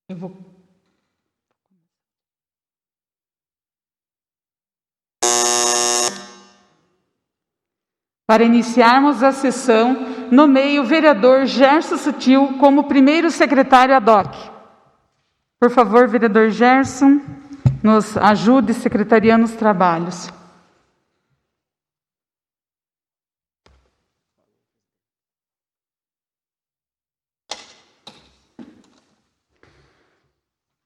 Eu vou... Para iniciarmos a sessão, nomeio o vereador Gerson Sutil como primeiro secretário ad hoc. Por favor, vereador Gerson, nos ajude secretariando os trabalhos.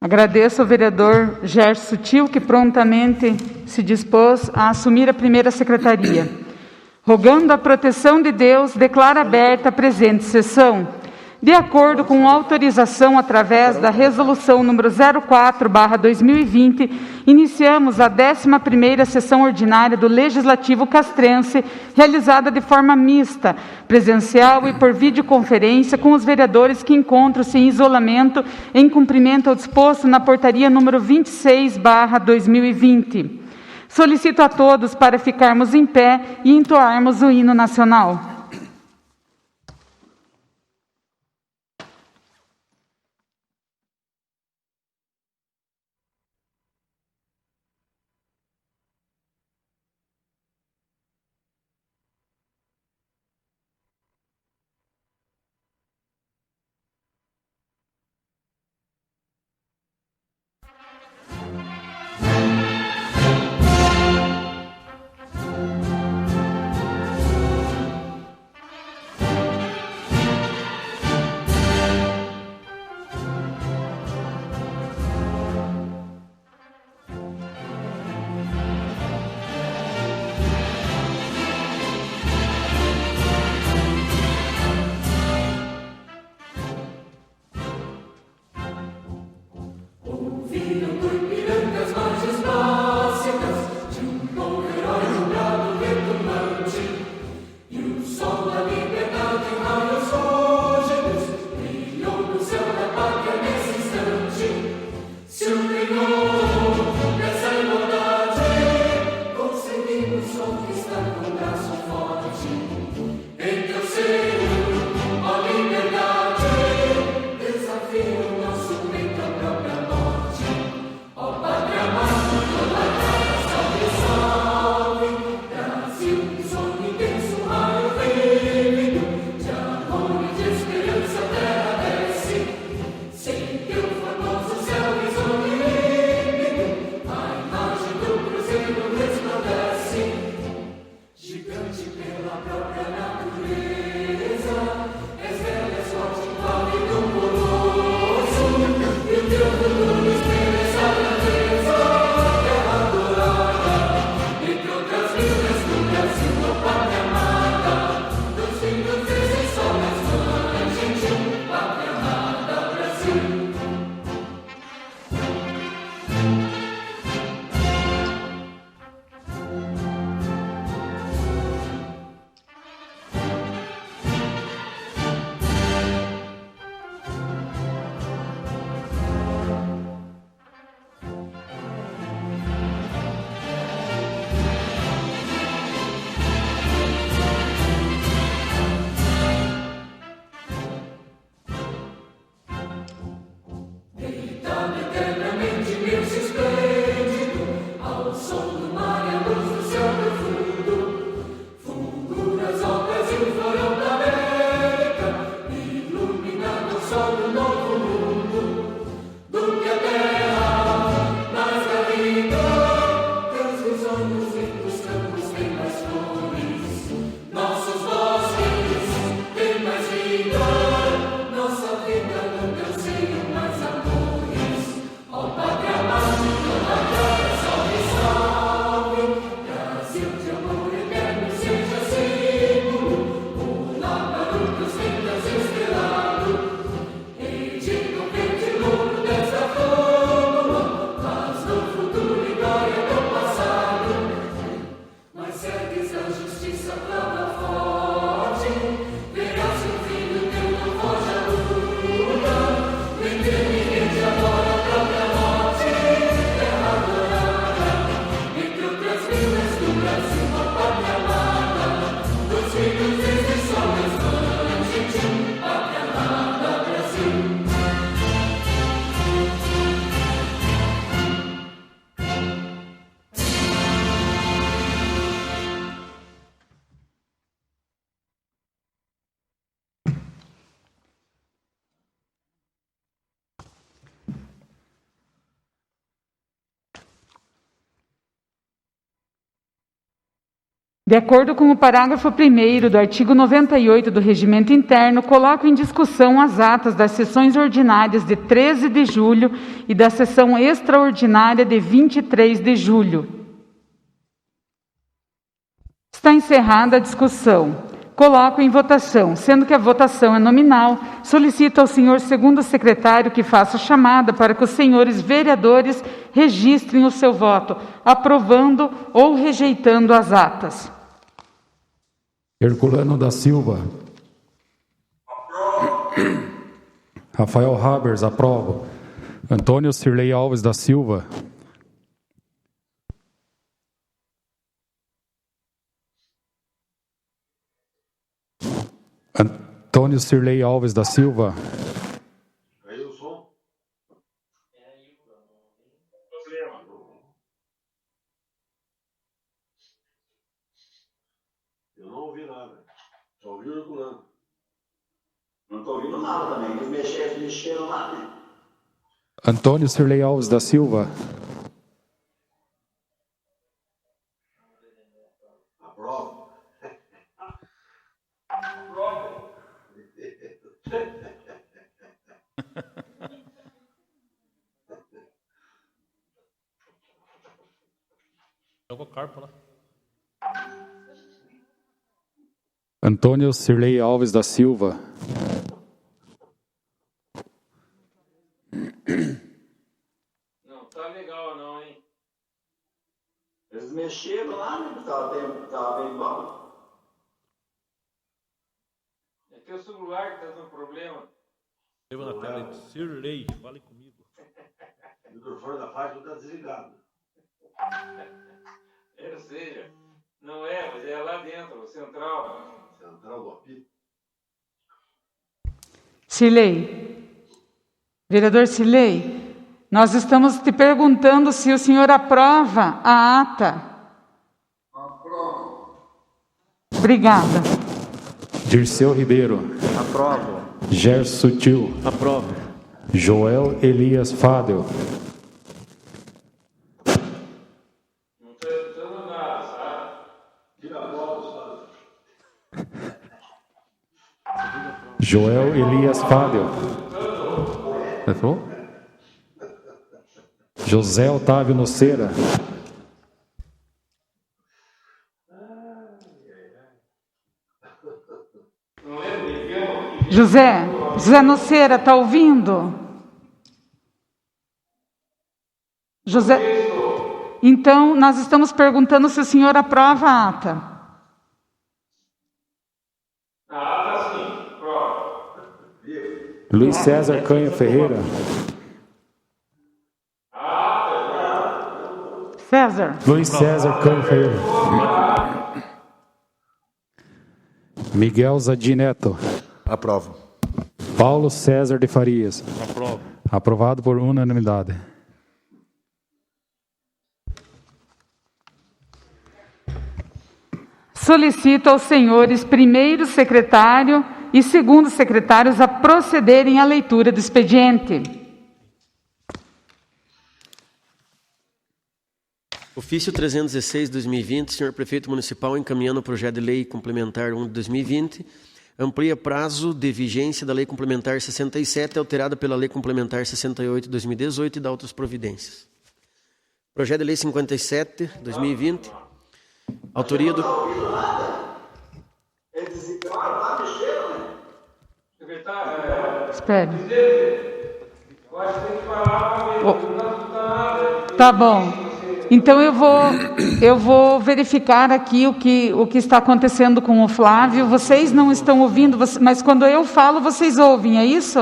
Agradeço ao vereador Gerson Sutil, que prontamente se dispôs a assumir a primeira secretaria. Rogando a proteção de Deus, declaro aberta a presente sessão. De acordo com autorização através da Resolução número 04/2020, iniciamos a 11ª sessão ordinária do Legislativo Castrense, realizada de forma mista, presencial e por videoconferência, com os vereadores que encontram-se em isolamento, em cumprimento ao disposto na Portaria número 26/2020. Solicito a todos para ficarmos em pé e entoarmos o hino nacional. De acordo com o parágrafo 1º do artigo 98 do Regimento Interno, coloco em discussão as atas das sessões ordinárias de 13 de julho e da sessão extraordinária de 23 de julho. Está encerrada a discussão. Coloco em votação. Sendo que a votação é nominal, solicito ao senhor segundo secretário que faça a chamada para que os senhores vereadores registrem o seu voto, aprovando ou rejeitando as atas. Herculano da Silva. Rafael Habers, aprovo. Antônio Cirlei Alves da Silva. Antônio Cirlei Alves da Silva. Aí o som. Eu não ouvi nada. Só ouvi o Herculano. Não estou ouvindo nada também. Eles mexeram lá, né? Antônio Cirlei Alves da Silva. Aprovo. Jogou carpa lá. Antônio Cirlei Alves da Silva. Não tá legal não, hein? Eles mexeram lá, né? Estava bem bom. É teu celular que tá dando problema. Escreva na tela aí, Cirlei, fale comigo. O microfone da faixa está desligado. Ou seja, não é, mas é lá dentro, central. Central do apito. Cirlei. Vereador Cirlei, nós estamos te perguntando se o senhor aprova a ata. Aprovo. Obrigada. Dirceu Ribeiro. Aprovo. Gerson Sutil. Aprovo. Joel Elias Fadel. Não tô escutando nada, sabe? Tira a foto, sabe? Joel Elias Fadel. Você falou? José Otávio Noceira. José Noceira, está ouvindo? José. Então, nós estamos perguntando se o senhor aprova a ata. A ata sim, prova. Luiz César Canha Ferreira. César. Luiz César Canha Ferreira. Miguel Zadi Neto. Aprovo. Paulo César de Farias. Aprovo. Aprovado por unanimidade. Solicito aos senhores primeiro secretário e segundo secretários a procederem à leitura do expediente. Ofício 316/2020, senhor Prefeito Municipal, encaminhando o projeto de lei complementar 1 de 2020, amplia prazo de vigência da Lei Complementar 67, alterada pela Lei Complementar 68 de 2018 e dá outras providências. Projeto de Lei 57/2020, autoria do... Eles desencaram lá, mexeram, né? Secretário, Espere. eu acho que tem que falar para ver, não tá escutando nada. Tá bom. Então eu vou verificar aqui o que está acontecendo com o Flávio. Vocês não estão ouvindo, mas quando eu falo, vocês ouvem, é isso?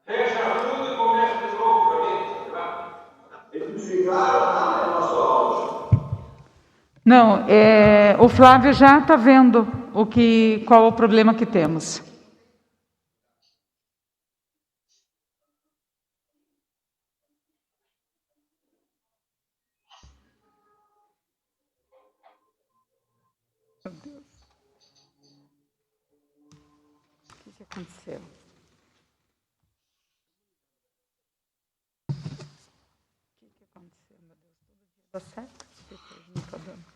Fecha tudo e começa de novo para ver, tá? Eles desligaram lá, né? Nosso áudio. Não, o Flávio já está vendo qual é o problema que temos. aconteceu? O que aconteceu, meu Deus? Todo dia dá certo? Não está dando.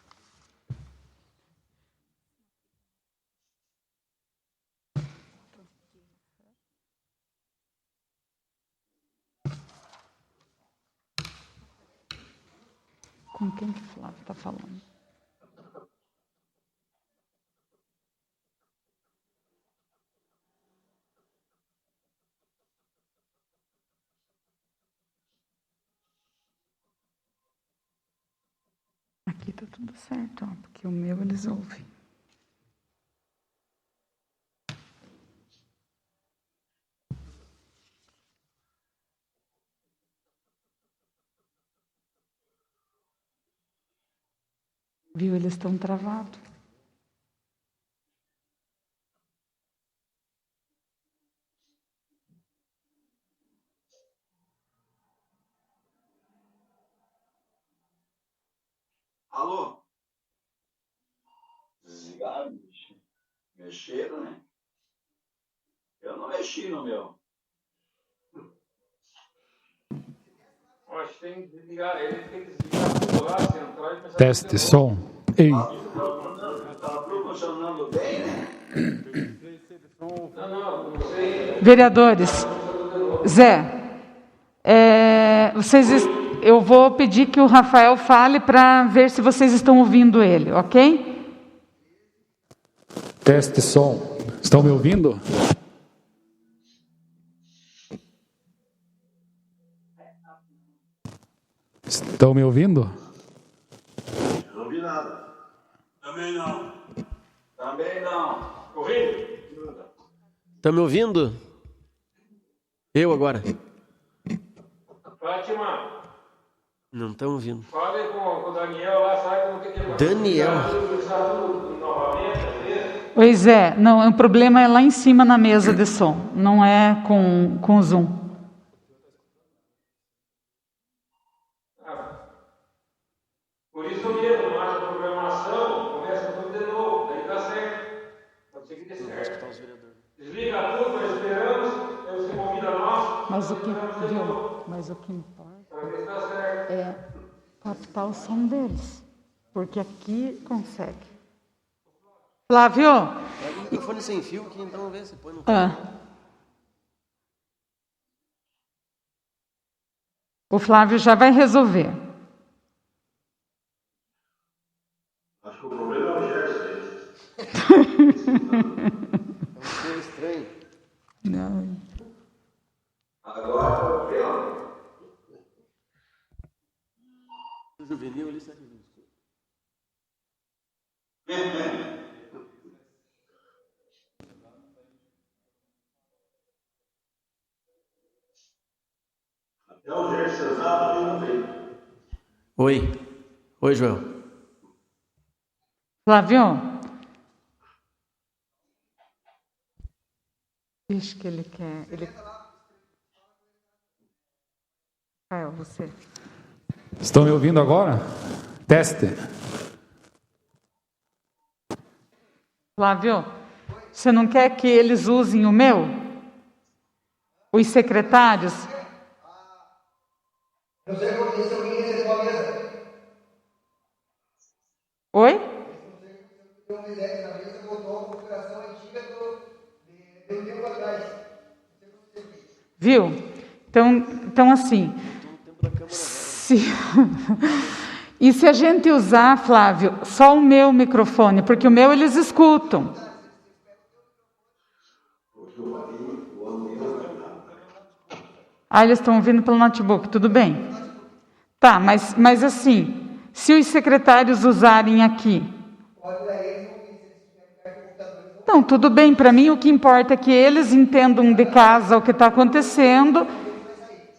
Com quem que o Flávio está falando? Aqui está tudo certo, ó, porque o meu eles ouvem. Viu? Eles estão travados. Alô? Desligaram, bicho. Mexeram, né? Eu não mexi no meu. Acho que tem que desligar, ele tem que desligar tudo lá, central e começar Teste, som. Ei, Tá tudo funcionando bem, né? Não sei. Vereadores, Zé, eu vou pedir que o Rafael fale para ver se vocês estão ouvindo ele, ok? teste, som. Estão me ouvindo? Estão me ouvindo? Não ouvi nada. Também não. Também não. Ouvindo? Tá me ouvindo? Eu agora. Fátima, Não estão ouvindo. fale com o Daniel lá, sabe como que é? Daniel. Novamente, às vezes. Oi, Zé, não, o problema é lá em cima na mesa de som, não é com o Zoom. Por isso mesmo, marca a programação, começa tudo de novo, aí tá certo. Pode ser que dê certo. Desliga tudo, nós esperamos, eu se convida nós. Mas o que importa Para ver se tá certo. é captar o som deles, porque aqui consegue. Flávio, Pega o microfone sem fio aqui, então vamos ver se põe no... o Flávio já vai resolver. Acho que o problema é o Gerson. É um estranho. Não. Agora, viu? O juvenil ali, sabe? Até o Gerson exato não veio. Oi. Oi, Joel. Flávio, diz que ele quer. Rafael, você. Estão me ouvindo agora? Teste. Flávio, você não quer que eles usem o meu? Os secretários? Oi? Viu? Então assim, e se a gente usar, Flávio, só o meu microfone, porque o meu eles escutam. Ah, eles estão ouvindo pelo notebook, tudo bem. Tá, mas assim, se os secretários usarem aqui... Não, tudo bem, para mim o que importa é que eles entendam de casa o que está acontecendo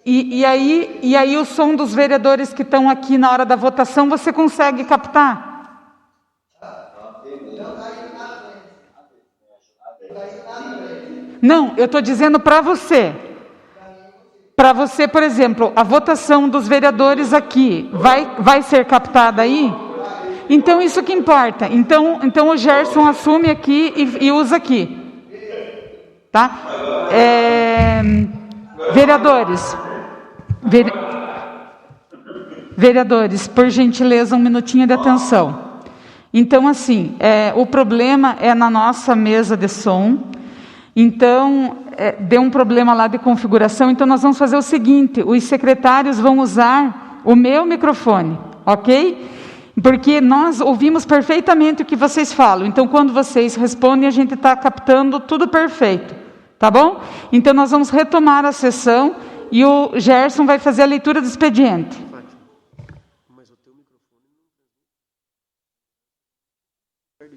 e aí o som dos vereadores que estão aqui na hora da votação você consegue captar. Não, eu estou dizendo para você. Para você, por exemplo, a votação dos vereadores aqui vai ser captada aí? Então, isso que importa. Então o Gerson assume aqui e usa aqui. Tá? Vereadores, por gentileza, 1 minutinho de atenção. Então, assim, o problema é na nossa mesa de som. Então, deu um problema lá de configuração. Então, nós vamos fazer o seguinte: os secretários vão usar o meu microfone, ok? Porque nós ouvimos perfeitamente o que vocês falam. Então, quando vocês respondem, a gente está captando tudo perfeito. Tá bom? Então, nós vamos retomar a sessão e o Gerson vai fazer a leitura do expediente. Mas o teu microfone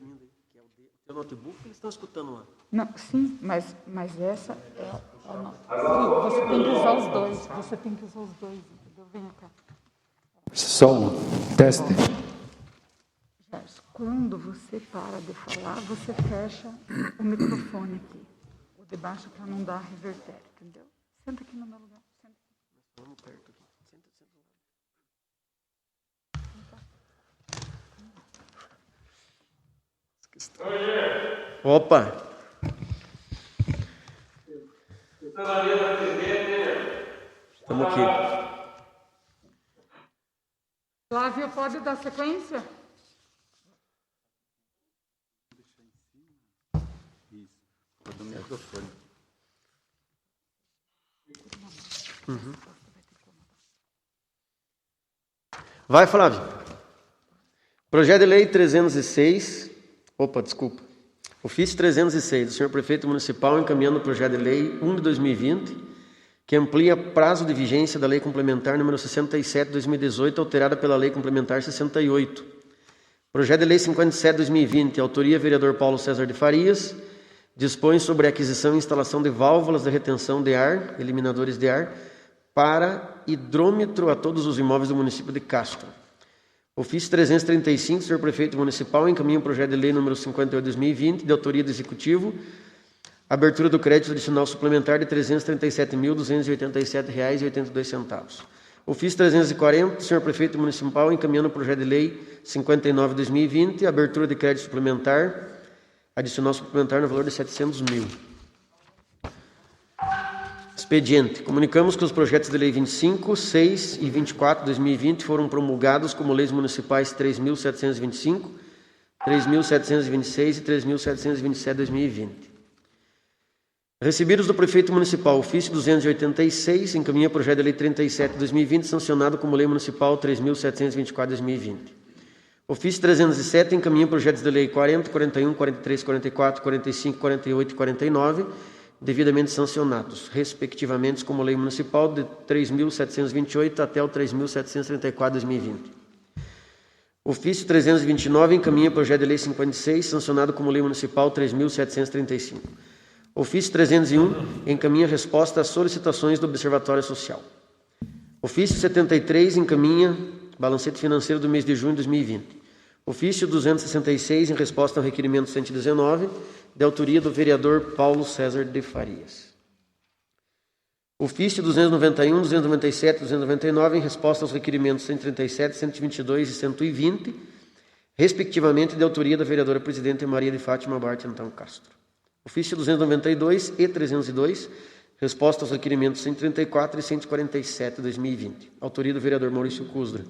não é o teu notebook, eles estão escutando lá. Não, sim, mas essa é a nossa. Sim, você tem que usar os dois. Você tem que usar os dois, entendeu? Vem cá. Som, teste. Gerson, quando você para de falar, você fecha o microfone aqui. O de baixo para não dar revertério, entendeu? Senta aqui no meu lugar. Senta aqui. Vamos perto aqui. Senta. Opa! Estamos aqui. Flávio, pode dar sequência? Do microfone. Vai, Flávio. Projeto de lei 306. Ofício 306 do senhor prefeito municipal encaminhando o projeto de lei 1 de 2020, que amplia prazo de vigência da lei complementar número 67 de 2018, alterada pela lei complementar 68. Projeto de lei 57 de 2020, autoria vereador Paulo César de Farias, dispõe sobre a aquisição e instalação de válvulas de retenção de ar, eliminadores de ar, para hidrômetro a todos os imóveis do município de Castro. Ofício 335, senhor prefeito municipal, encaminha o projeto de lei número 58 de 2020, de autoria do Executivo, abertura do crédito adicional suplementar de R$ 337.287,82. Ofício 340, senhor prefeito municipal, encaminhando o projeto de lei 59 de 2020, abertura de crédito suplementar, adicional suplementar no valor de 700 mil. Expediente. Comunicamos que os projetos de lei 25, 6 e 24 de 2020 foram promulgados como leis municipais 3.725, 3.726 e 3.727 de 2020. Recebidos do prefeito municipal, ofício 286, encaminha projeto de lei 37 de 2020, sancionado como lei municipal 3.724 de 2020. Ofício 307, encaminha projetos de lei 40, 41, 43, 44, 45, 48 e 49, devidamente sancionados, respectivamente como lei municipal de 3.728 até o 3.734 de 2020. Ofício 329, encaminha projeto de lei 56, sancionado como lei municipal 3.735. Ofício 301, encaminha resposta às solicitações do Observatório Social. Ofício 73, encaminha balancete financeiro do mês de junho de 2020. Ofício 266, em resposta ao requerimento 119, de autoria do vereador Paulo César de Farias. Ofício 291, 297 e 299, em resposta aos requerimentos 137, 122 e 120, respectivamente, de autoria da vereadora presidente Maria de Fátima Bart Antão Castro. Ofício 292 e 302, resposta aos requerimentos 134 e 147 de 2020, autoria do vereador Maurício Cusdra.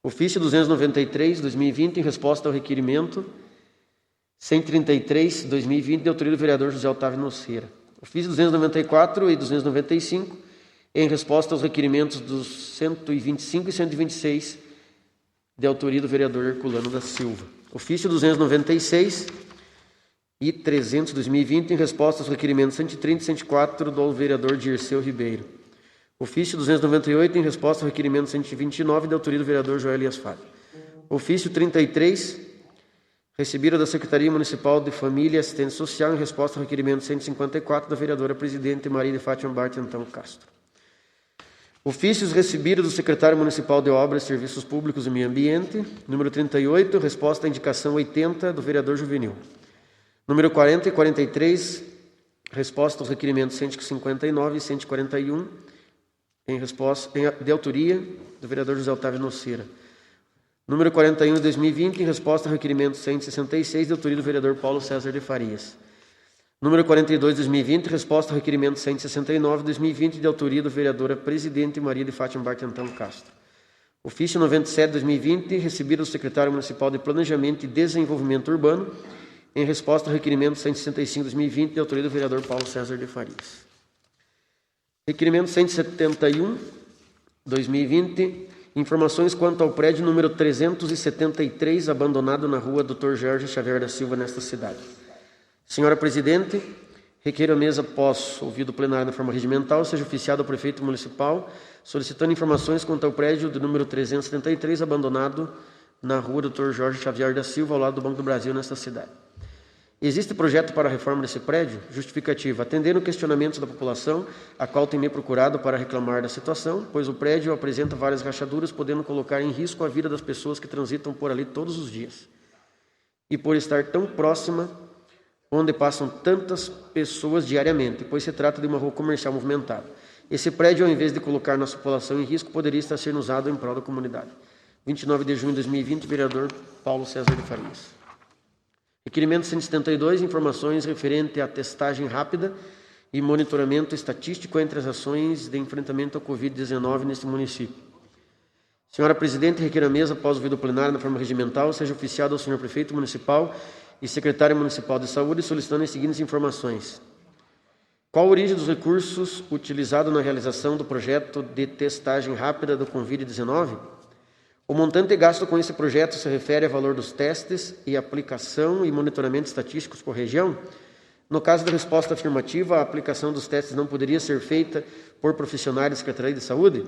Ofício 293, 2020, em resposta ao requerimento 133, 2020, de autoria do vereador José Otávio Noceira. Ofício 294 e 295, em resposta aos requerimentos dos 125 e 126, de autoria do vereador Herculano da Silva. Ofício 296 e 300, 2020, em resposta aos requerimentos 130 e 104, do vereador Dirceu Ribeiro. Ofício 298, em resposta ao requerimento 129, de autoria do vereador Joel Elias Fábio. Ofício 33, recebido da Secretaria Municipal de Família e Assistência Social, em resposta ao requerimento 154, da vereadora presidente Maria de Fátima Bart Antão Castro. Ofícios recebidos do secretário municipal de Obras, Serviços Públicos e Meio Ambiente. Número 38, resposta à indicação 80, do vereador Juvenil. Número 40 e 43, resposta aos requerimentos 159 e 141, de autoria do vereador José Otávio Noceira. Número 41 de 2020, em resposta ao requerimento 166, de autoria do vereador Paulo César de Farias. Número 42/2020, resposta ao requerimento 169/2020, de autoria do vereadora presidente Maria de Fátima Bartentão Castro. Ofício 97/2020, recebido do secretário municipal de Planejamento e Desenvolvimento Urbano, em resposta ao requerimento 165/2020, de autoria do vereador Paulo César de Farias. Requerimento 171/2020, informações quanto ao prédio número 373, abandonado na rua Dr. Jorge Xavier da Silva, nesta cidade. Senhora Presidente, requeiro a mesa, após ouvido o plenário na forma regimental, seja oficiado ao prefeito municipal, solicitando informações quanto ao prédio do número 373, abandonado na rua Dr. Jorge Xavier da Silva, ao lado do Banco do Brasil, nesta cidade. Existe projeto para a reforma desse prédio? Justificativa. Atendendo questionamentos da população, a qual tem me procurado para reclamar da situação, pois o prédio apresenta várias rachaduras, podendo colocar em risco a vida das pessoas que transitam por ali todos os dias. E por estar tão próxima, onde passam tantas pessoas diariamente, pois se trata de uma rua comercial movimentada. Esse prédio, ao invés de colocar nossa população em risco, poderia estar sendo usado em prol da comunidade. 29 de junho de 2020, vereador Paulo César de Farias. Requerimento 172, informações referente à testagem rápida e monitoramento estatístico entre as ações de enfrentamento ao Covid-19 neste município. Senhora Presidente, requer a mesa, após o ouvido plenário na forma regimental, seja oficiado ao senhor Prefeito Municipal e Secretário Municipal de Saúde, solicitando as seguintes informações. Qual a origem dos recursos utilizados na realização do projeto de testagem rápida do Covid-19? O montante gasto com esse projeto se refere ao valor dos testes e aplicação e monitoramento estatísticos por região? No caso da resposta afirmativa, a aplicação dos testes não poderia ser feita por profissionais da Secretaria de Saúde?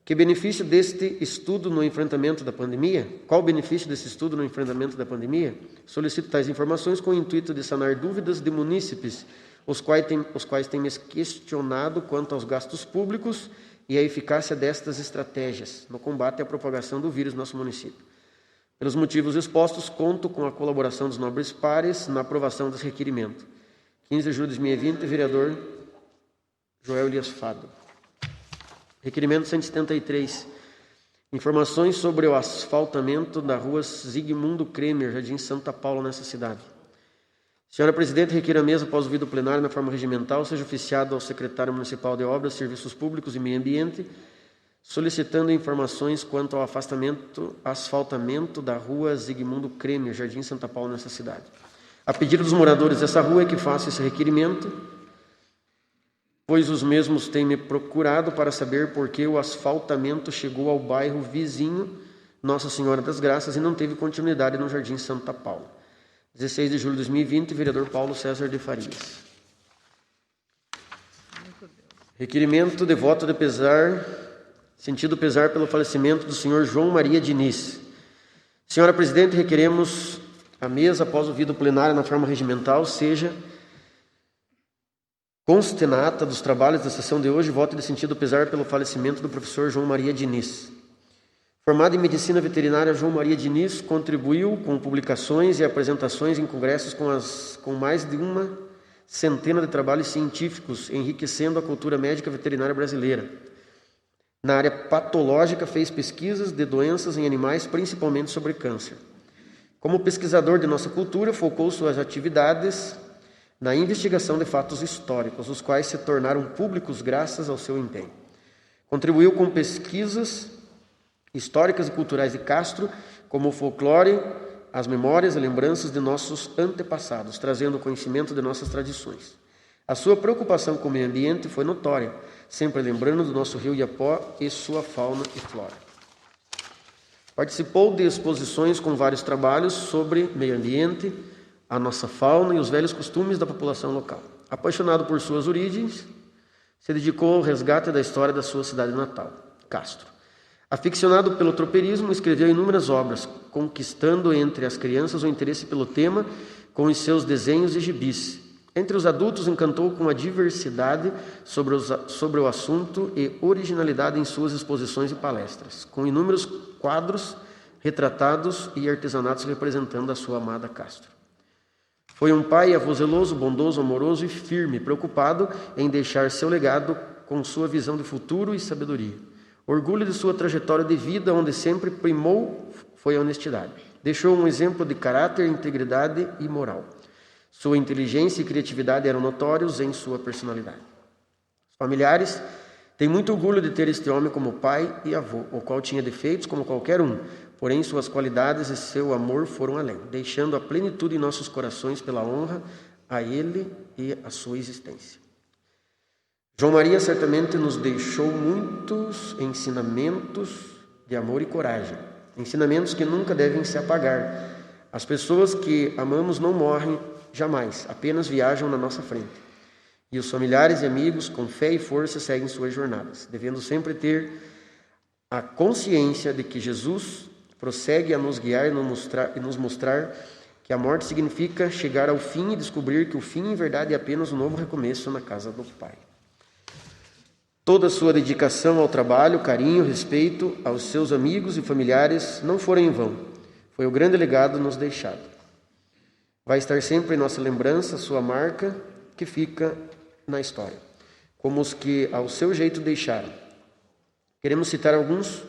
Que benefício deste estudo no enfrentamento da pandemia? Qual o benefício desse estudo no enfrentamento da pandemia? Solicito tais informações com o intuito de sanar dúvidas de munícipes, os quais têm me questionado quanto aos gastos públicos e a eficácia destas estratégias no combate à propagação do vírus no nosso município. Pelos motivos expostos, conto com a colaboração dos nobres pares na aprovação desse requerimento. 15 de julho de 2020, vereador Joel Elias Fado. Requerimento 173. Informações sobre o asfaltamento da rua Zigmundo Kremer, Jardim Santa Paula, nessa cidade. Senhora Presidente, requer a mesa, após o ouvido plenário na forma regimental, seja oficiado ao secretário municipal de Obras, Serviços Públicos e Meio Ambiente, solicitando informações quanto ao asfaltamento da rua Zigmundo Kremer, Jardim Santa Paula, nessa cidade. A pedido dos moradores dessa rua é que faça esse requerimento, pois os mesmos têm me procurado para saber por que o asfaltamento chegou ao bairro vizinho Nossa Senhora das Graças e não teve continuidade no Jardim Santa Paula. 16 de julho de 2020, vereador Paulo César de Farias. Requerimento de voto de pesar, sentido pesar pelo falecimento do senhor João Maria Diniz. Senhora Presidente, requeremos a mesa, após o ouvido plenário na forma regimental, seja conste na ata dos trabalhos da sessão de hoje, voto de sentido pesar pelo falecimento do professor João Maria Diniz. Formado em Medicina Veterinária, João Maria Diniz contribuiu com publicações e apresentações em congressos com mais de uma centena de trabalhos científicos, enriquecendo a cultura médica veterinária brasileira. Na área patológica, fez pesquisas de doenças em animais, principalmente sobre câncer. Como pesquisador de nossa cultura, focou suas atividades na investigação de fatos históricos, os quais se tornaram públicos graças ao seu empenho. Contribuiu com pesquisas históricas e culturais de Castro, como o folclore, as memórias e lembranças de nossos antepassados, trazendo o conhecimento de nossas tradições. A sua preocupação com o meio ambiente foi notória, sempre lembrando do nosso rio Iapó e sua fauna e flora. Participou de exposições com vários trabalhos sobre meio ambiente, a nossa fauna e os velhos costumes da população local. Apaixonado por suas origens, se dedicou ao resgate da história da sua cidade natal, Castro. Aficionado pelo tropeirismo, escreveu inúmeras obras, conquistando entre as crianças o interesse pelo tema com os seus desenhos e gibis. Entre os adultos, encantou com a diversidade sobre o assunto e originalidade em suas exposições e palestras, com inúmeros quadros retratados e artesanatos representando a sua amada Castro. Foi um pai avô zeloso, bondoso, amoroso e firme, preocupado em deixar seu legado com sua visão de futuro e sabedoria. Orgulho de sua trajetória de vida, onde sempre primou foi a honestidade. Deixou um exemplo de caráter, integridade e moral. Sua inteligência e criatividade eram notórios em sua personalidade. Os familiares têm muito orgulho de ter este homem como pai e avô, o qual tinha defeitos como qualquer um, porém suas qualidades e seu amor foram além, deixando a plenitude em nossos corações pela honra a ele e a sua existência. João Maria certamente nos deixou muitos ensinamentos de amor e coragem, ensinamentos que nunca devem se apagar. As pessoas que amamos não morrem jamais, apenas viajam na nossa frente. E os familiares e amigos, com fé e força, seguem suas jornadas, devendo sempre ter a consciência de que Jesus prossegue a nos guiar e nos mostrar que a morte significa chegar ao fim e descobrir que o fim, em verdade, é apenas um novo recomeço na casa do Pai. Toda a sua dedicação ao trabalho, carinho, respeito aos seus amigos e familiares não foram em vão. Foi o grande legado nos deixado. Vai estar sempre em nossa lembrança a sua marca que fica na história, como os que ao seu jeito deixaram. Queremos citar alguns: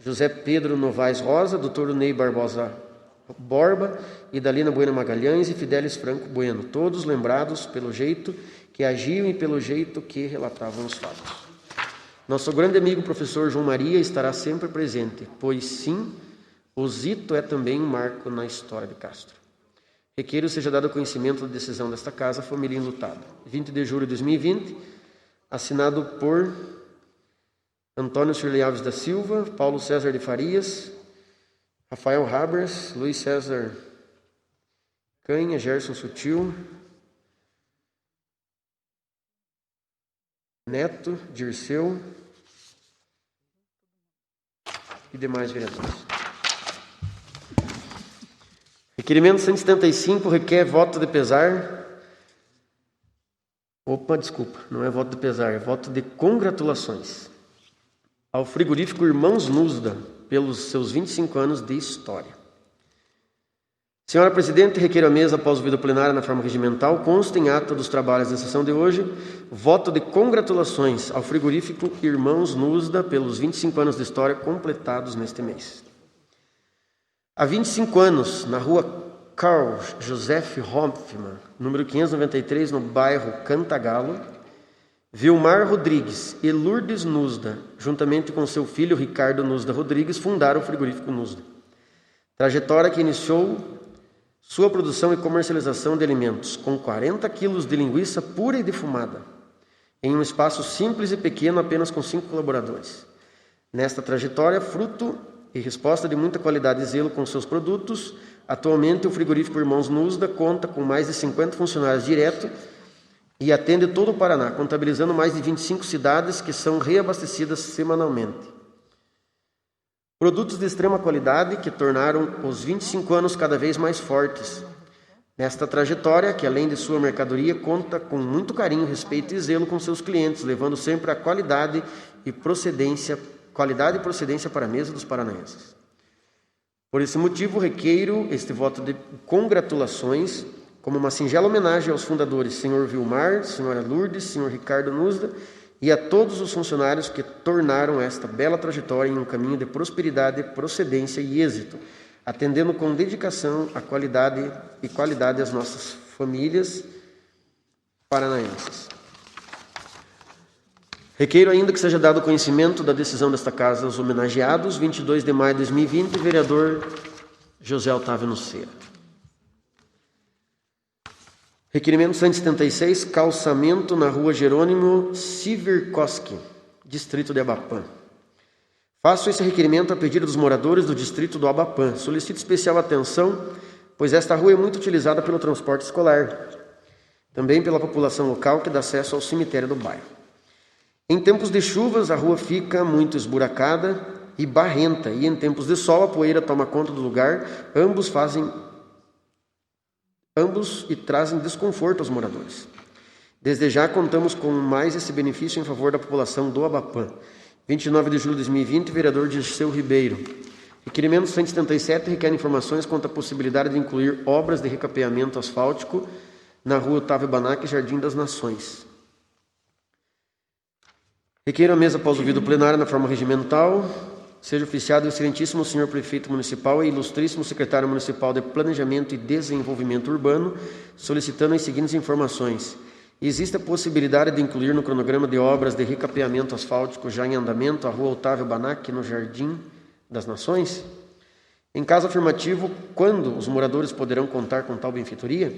José Pedro Novaes Rosa, Dr. Ney Barbosa Borba, Idalina Bueno Magalhães e Fidelis Franco Bueno, todos lembrados pelo jeito que agiam e pelo jeito que relatavam os fatos. Nosso grande amigo professor João Maria estará sempre presente, pois sim, o Zito é também um marco na história de Castro. Requeiro seja dado conhecimento da decisão desta casa, família enlutada. 20 de julho de 2020, assinado por Antônio Shirley Alves da Silva, Paulo César de Farias, Rafael Habers, Luiz César Canha, Gerson Sutil, Neto, Dirceu e demais vereadores. Requerimento 175 requer voto de pesar. Não é voto de pesar, é voto de congratulações ao frigorífico Irmãos Nusda pelos seus 25 anos de história. Senhora Presidente, requeiro à mesa, após o vídeo plenário na forma regimental, consta em ata dos trabalhos da sessão de hoje, voto de congratulações ao frigorífico Irmãos Nusda pelos 25 anos de história completados neste mês. Há 25 anos, na rua Carl Joseph Hoffmann, número 593, no bairro Cantagalo, Vilmar Rodrigues e Lourdes Nusda, juntamente com seu filho Ricardo Nusda Rodrigues, fundaram o frigorífico Nusda. Trajetória que iniciou sua produção e comercialização de alimentos, com 40 quilos de linguiça pura e defumada, em um espaço simples e pequeno, apenas com 5 colaboradores. Nesta trajetória, fruto e resposta de muita qualidade e zelo com seus produtos, atualmente o frigorífico Irmãos Nusda conta com mais de 50 funcionários direto e atende todo o Paraná, contabilizando mais de 25 cidades que são reabastecidas semanalmente. Produtos de extrema qualidade que tornaram os 25 anos cada vez mais fortes. Nesta trajetória, que além de sua mercadoria, conta com muito carinho, respeito e zelo com seus clientes, levando sempre a qualidade e procedência para a mesa dos paranaenses. Por esse motivo, requeiro este voto de congratulações como uma singela homenagem aos fundadores, Sr. Vilmar, Sra. Lourdes, Sr. Ricardo Nusda, e a todos os funcionários que tornaram esta bela trajetória em um caminho de prosperidade, procedência e êxito, atendendo com dedicação a qualidade às nossas famílias paranaenses. Requeiro ainda que seja dado conhecimento da decisão desta casa aos homenageados, 22 de maio de 2020, vereador José Otávio Nuceira. Requerimento 176, calçamento na rua Jerônimo Sivirkoski, distrito de Abapã. Faço esse requerimento a pedido dos moradores do distrito do Abapã. Solicito especial atenção, pois esta rua é muito utilizada pelo transporte escolar, também pela população local que dá acesso ao cemitério do bairro. Em tempos de chuvas, a rua fica muito esburacada e barrenta, e em tempos de sol, a poeira toma conta do lugar, ambos e trazem desconforto aos moradores. Desde já contamos com mais esse benefício em favor da população do Abapã. 29 de julho de 2020, vereador Dirceu Ribeiro. Requerimento 177 requer informações quanto à possibilidade de incluir obras de recapeamento asfáltico na rua Otávio Banac, Jardim das Nações. Requeiro a mesa após o vídeo plenário na forma regimental, Seja oficiado o excelentíssimo senhor prefeito municipal e ilustríssimo secretário municipal de Planejamento e Desenvolvimento Urbano, solicitando as seguintes informações. Existe a possibilidade de incluir no cronograma de obras de recapeamento asfáltico já em andamento a Rua Otávio Banac, no Jardim das Nações? Em caso afirmativo, quando os moradores poderão contar com tal benfeitoria?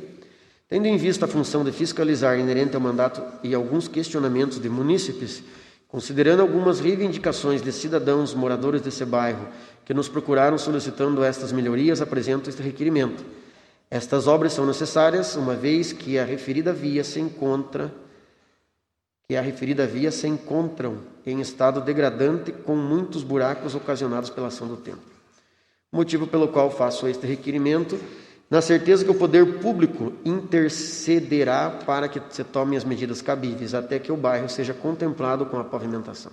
Tendo em vista a função de fiscalizar inerente ao mandato e alguns questionamentos de munícipes, considerando algumas reivindicações de cidadãos moradores desse bairro que nos procuraram solicitando estas melhorias, apresento este requerimento. Estas obras são necessárias, uma vez que a referida via se encontram em estado degradante com muitos buracos ocasionados pela ação do tempo. Motivo pelo qual faço este requerimento, na certeza que o poder público intercederá para que se tomem as medidas cabíveis até que o bairro seja contemplado com a pavimentação.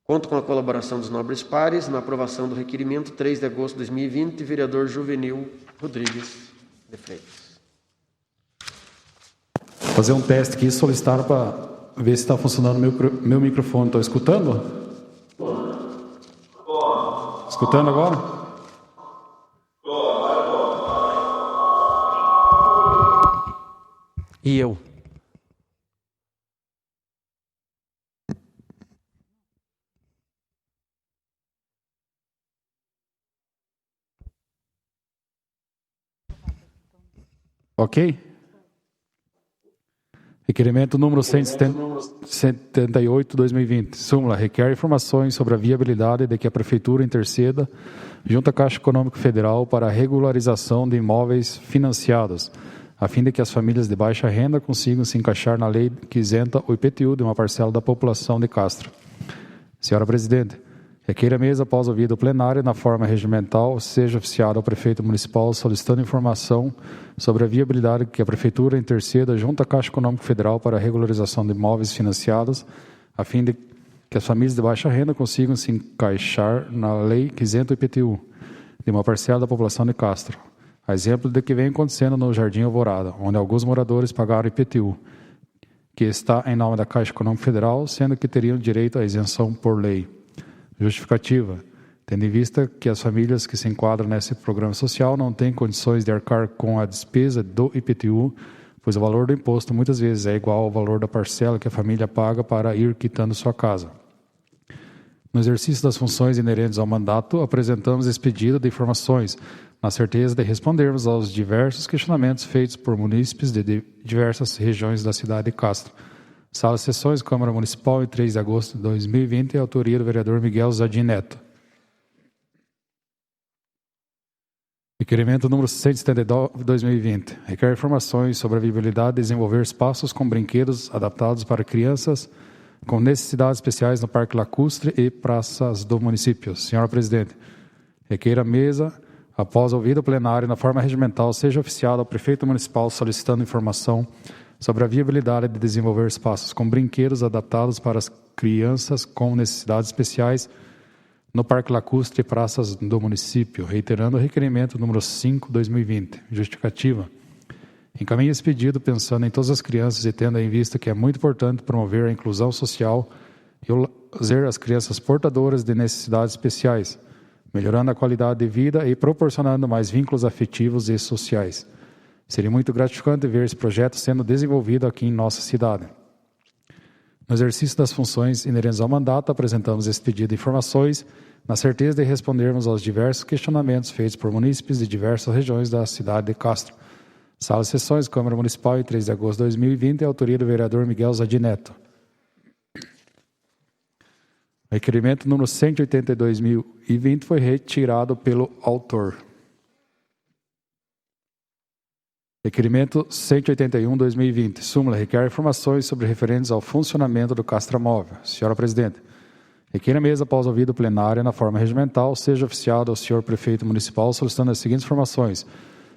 Conto com a colaboração dos nobres pares na aprovação do requerimento 3 de agosto de 2020, vereador Juvenil Rodrigues de Freitas. Vou fazer um teste aqui, solicitaram para ver se está funcionando meu microfone. Estou escutando? Escutando agora? E eu? Ok? Requerimento número 178/2020. Súmula. Requer informações sobre a viabilidade de que a Prefeitura interceda junto à Caixa Econômica Federal para a regularização de imóveis financiados, a fim de que as famílias de baixa renda consigam se encaixar na lei que isenta o IPTU de uma parcela da população de Castro. Senhora Presidente, requeira a mesa, após ouvido o plenário, na forma regimental, seja oficiado ao prefeito municipal solicitando informação sobre a viabilidade que a Prefeitura interceda junto à Caixa Econômica Federal para a regularização de imóveis financiados, a fim de que as famílias de baixa renda consigam se encaixar na lei que isenta o IPTU de uma parcela da população de Castro. A exemplo do que vem acontecendo no Jardim Alvorada, onde alguns moradores pagaram IPTU, que está em nome da Caixa Econômica Federal, sendo que teriam direito à isenção por lei. Justificativa. Tendo em vista que as famílias que se enquadram nesse programa social não têm condições de arcar com a despesa do IPTU, pois o valor do imposto muitas vezes é igual ao valor da parcela que a família paga para ir quitando sua casa. No exercício das funções inerentes ao mandato, apresentamos esse pedido de informações, na certeza de respondermos aos diversos questionamentos feitos por munícipes de diversas regiões da cidade de Castro. Sala de Sessões, Câmara Municipal, em 3 de agosto de 2020, autoria do vereador Miguel Zadim Neto. Requerimento número 179/2020. Requer informações sobre a viabilidade de desenvolver espaços com brinquedos adaptados para crianças com necessidades especiais no Parque Lacustre e praças do município. Senhora Presidente, requer a mesa, após ouvido o plenário, na forma regimental, seja oficiado ao prefeito municipal solicitando informação sobre a viabilidade de desenvolver espaços com brinquedos adaptados para as crianças com necessidades especiais no Parque Lacustre e praças do município, reiterando o requerimento número 5/2020. Justificativa. Encaminhe esse pedido pensando em todas as crianças e tendo em vista que é muito importante promover a inclusão social e fazer as crianças portadoras de necessidades especiais, melhorando a qualidade de vida e proporcionando mais vínculos afetivos e sociais. Seria muito gratificante ver esse projeto sendo desenvolvido aqui em nossa cidade. No exercício das funções inerentes ao mandato, apresentamos esse pedido de informações, na certeza de respondermos aos diversos questionamentos feitos por munícipes de diversas regiões da cidade de Castro. Sala de Sessões, Câmara Municipal, em 3 de agosto de 2020, autoria do vereador Miguel Zadim Neto. O requerimento número 182/2020 foi retirado pelo autor. Requerimento 181/2020. Súmula. Requer informações sobre referentes ao funcionamento do Castramóvel. Senhora Presidente, requer a mesa, após ouvido o plenário, na forma regimental, seja oficiado ao senhor prefeito municipal solicitando as seguintes informações.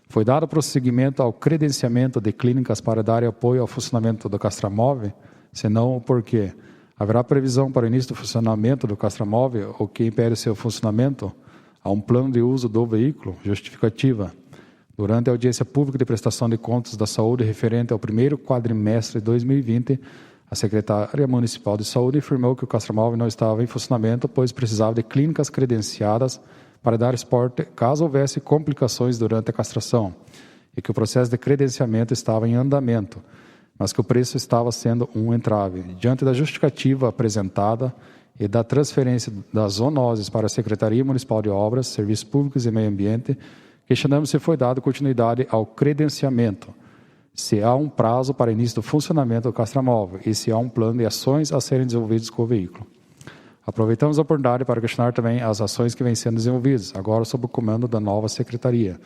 Foi dado prosseguimento ao credenciamento de clínicas para dar apoio ao funcionamento do Castramóvel? Se não, o porquê? Haverá previsão para o início do funcionamento do Castramóvel? O que impede o seu funcionamento? Há um plano de uso do veículo? Justificativa. Durante a audiência pública de prestação de contas da saúde referente ao primeiro quadrimestre de 2020, A secretária municipal de saúde afirmou que o castramóvel não estava em funcionamento, pois precisava de clínicas credenciadas para dar suporte caso houvesse complicações durante a castração, e que o processo de credenciamento estava em andamento, mas que o preço estava sendo um entrave. Diante da justificativa apresentada e da transferência das zoonoses para a Secretaria Municipal de Obras, Serviços Públicos e Meio Ambiente, questionamos se foi dado continuidade ao credenciamento, se há um prazo para início do funcionamento do castramóvel e se há um plano de ações a serem desenvolvidos com o veículo. Aproveitamos a oportunidade para questionar também as ações que vêm sendo desenvolvidas, agora sob o comando da nova Secretaria.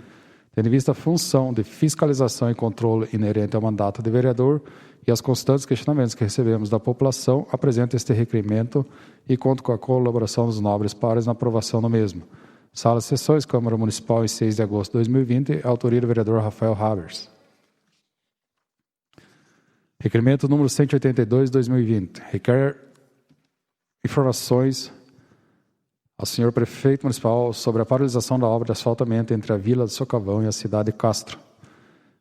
Tendo em vista a função de fiscalização e controle inerente ao mandato de vereador e aos constantes questionamentos que recebemos da população, apresento este requerimento e conto com a colaboração dos nobres pares na aprovação do mesmo. Sala de Sessões, Câmara Municipal, em 6 de agosto de 2020, autoria do vereador Rafael Habers. Requerimento número 182, 2020. Requer informações ao senhor prefeito municipal sobre a paralisação da obra de asfaltamento entre a Vila do Socavão e a cidade de Castro.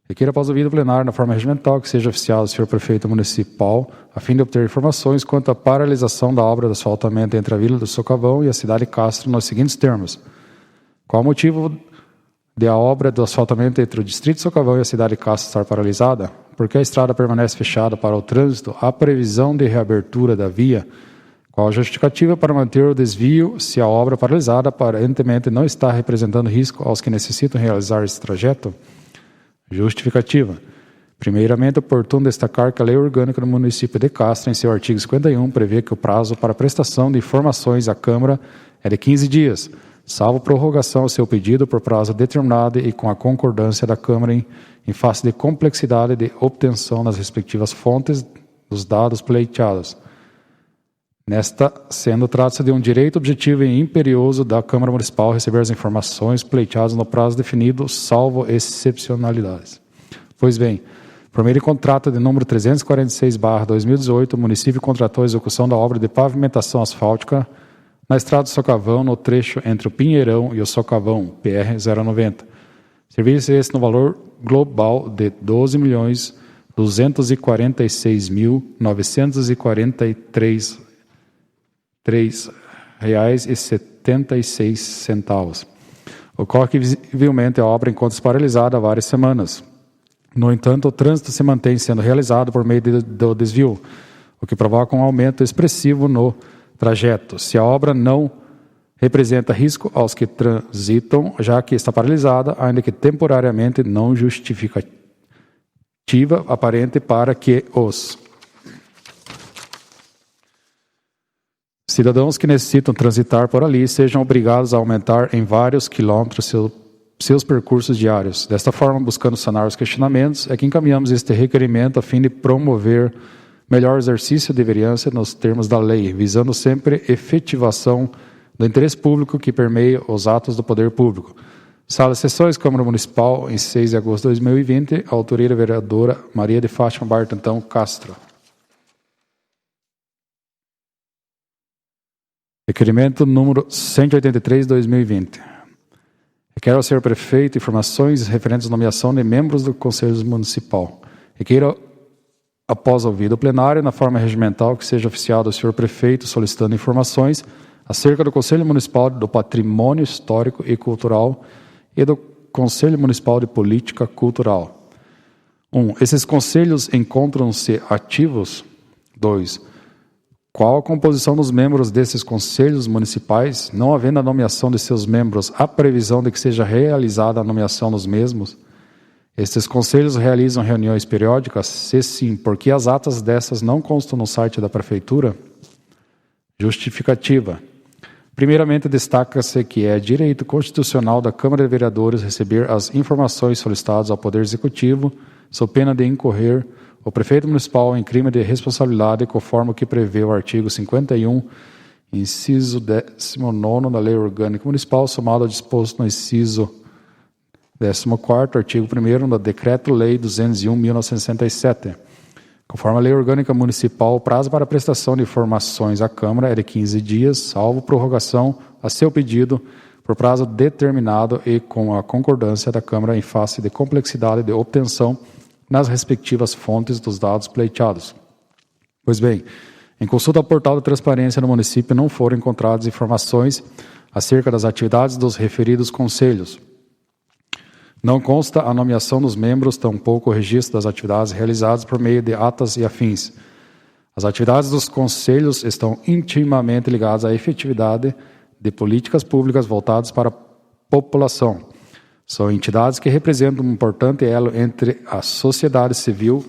Requer após ouvido plenário na forma regimental que seja oficiado o senhor prefeito municipal a fim de obter informações quanto à paralisação da obra de asfaltamento entre a Vila do Socavão e a cidade de Castro nos seguintes termos. Qual o motivo de a obra do asfaltamento entre o distrito de Socavão e a cidade de Castro estar paralisada? Porque a estrada permanece fechada para o trânsito, há previsão de reabertura da via. Qual a justificativa para manter o desvio se a obra paralisada aparentemente não está representando risco aos que necessitam realizar esse trajeto? Justificativa. Primeiramente, é oportuno destacar que a Lei Orgânica do Município de Castro, em seu artigo 51, prevê que o prazo para prestação de informações à Câmara é de 15 dias, salvo prorrogação ao seu pedido por prazo determinado e com a concordância da Câmara em face de complexidade de obtenção nas respectivas fontes dos dados pleiteados. Nesta, sendo trata-se de um direito objetivo e imperioso da Câmara Municipal receber as informações pleiteadas no prazo definido, salvo excepcionalidades. Pois bem, por meio de contrato de número 346/2018, o município contratou a execução da obra de pavimentação asfáltica na estrada do Socavão, no trecho entre o Pinheirão e o Socavão, PR 090. Serviço esse no valor global de R$ 12.246.943,76. Ocorre que, visivelmente, a obra encontra-se paralisada há várias semanas. No entanto, o trânsito se mantém sendo realizado por meio do desvio, o que provoca um aumento expressivo no trajeto. Se a obra não representa risco aos que transitam, já que está paralisada, ainda que temporariamente não justificativa aparente para que os cidadãos que necessitam transitar por ali sejam obrigados a aumentar em vários quilômetros seus percursos diários. Desta forma, buscando sanar os questionamentos, é que encaminhamos este requerimento a fim de promover melhor exercício de vereança nos termos da lei, visando sempre efetivação do interesse público que permeia os atos do poder público. Sala de Sessões, Câmara Municipal, em 6 de agosto de 2020, autoria da vereadora Maria de Fátima Bartantão Castro. Requerimento número 183/2020. Requer ao senhor prefeito informações referentes à nomeação de membros do Conselho Municipal. Requer, após ouvido o plenário, na forma regimental, que seja oficiado ao senhor prefeito solicitando informações acerca do Conselho Municipal do Patrimônio Histórico e Cultural e do Conselho Municipal de Política Cultural. 1. Esses conselhos encontram-se ativos? 2. Qual a composição dos membros desses conselhos municipais, não havendo a nomeação de seus membros, há previsão de que seja realizada a nomeação dos mesmos? Estes conselhos realizam reuniões periódicas? Se sim, por que as atas dessas não constam no site da Prefeitura? Justificativa. Primeiramente, destaca-se que é direito constitucional da Câmara de Vereadores receber as informações solicitadas ao Poder Executivo, sob pena de incorrer o prefeito municipal em crime de responsabilidade, conforme o que prevê o artigo 51, inciso 19 da Lei Orgânica Municipal, somado ao disposto no inciso 14º, artigo 1º da Decreto-Lei 201/1967. Conforme a Lei Orgânica Municipal, o prazo para a prestação de informações à Câmara é de 15 dias, salvo prorrogação a seu pedido por prazo determinado e com a concordância da Câmara em face de complexidade de obtenção nas respectivas fontes dos dados pleiteados. Pois bem, em consulta ao portal de transparência no município não foram encontradas informações acerca das atividades dos referidos conselhos. Não consta a nomeação dos membros, tampouco o registro das atividades realizadas por meio de atas e afins. As atividades dos conselhos estão intimamente ligadas à efetividade de políticas públicas voltadas para a população. São entidades que representam um importante elo entre a sociedade civil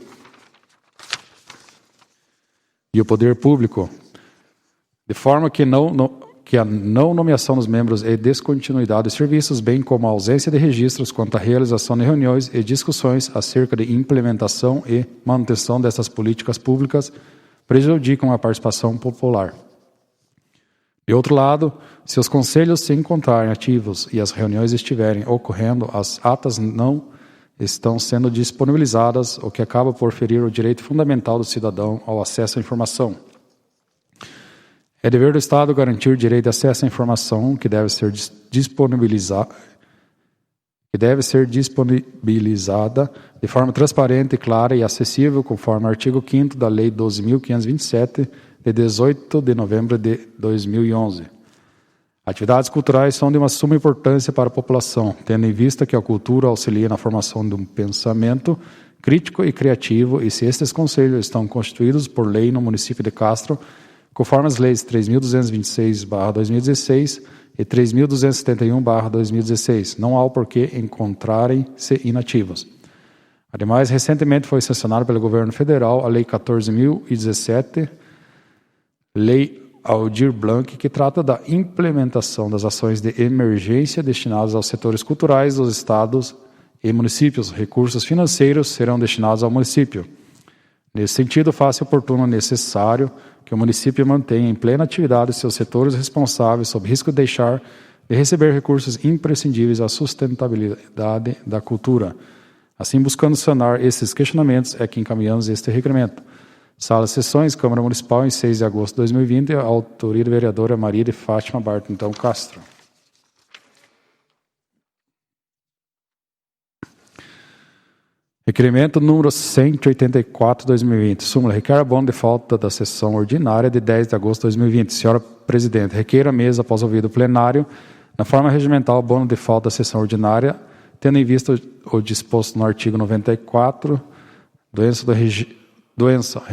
e o poder público, de forma que a não nomeação dos membros e descontinuidade de serviços, bem como a ausência de registros quanto à realização de reuniões e discussões acerca de implementação e manutenção dessas políticas públicas, prejudicam a participação popular. De outro lado, se os conselhos se encontrarem ativos e as reuniões estiverem ocorrendo, as atas não estão sendo disponibilizadas, o que acaba por ferir o direito fundamental do cidadão ao acesso à informação. É dever do Estado garantir o direito de acesso à informação que deve ser disponibilizada de forma transparente, clara e acessível, conforme o artigo 5º da Lei 12.527, de 18 de novembro de 2011. Atividades culturais são de uma suma importância para a população, tendo em vista que a cultura auxilia na formação de um pensamento crítico e criativo, e se estes conselhos estão constituídos por lei no município de Castro, conforme as leis 3.226/2016 e 3.271/2016, não há o porquê encontrarem-se inativos. Ademais, recentemente foi sancionada pelo governo federal a Lei 14.017, Lei Aldir Blanc, que trata da implementação das ações de emergência destinadas aos setores culturais dos estados e municípios. Recursos financeiros serão destinados ao município. Nesse sentido, faz-se oportuno e necessário que o município mantenha em plena atividade seus setores responsáveis, sob risco de deixar de receber recursos imprescindíveis à sustentabilidade da cultura. Assim, buscando sanar esses questionamentos, é que encaminhamos este requerimento. Sala de Sessões, Câmara Municipal, em 6 de agosto de 2020, a autoria da vereadora Maria de Fátima Barton Castro. Requerimento número 184/2020. Súmula. Requer abono de falta da sessão ordinária de 10 de agosto de 2020. Senhora Presidente, requeiro a mesa, após ouvido o plenário, na forma regimental, abono de falta da sessão ordinária, tendo em vista o disposto no artigo 94, doença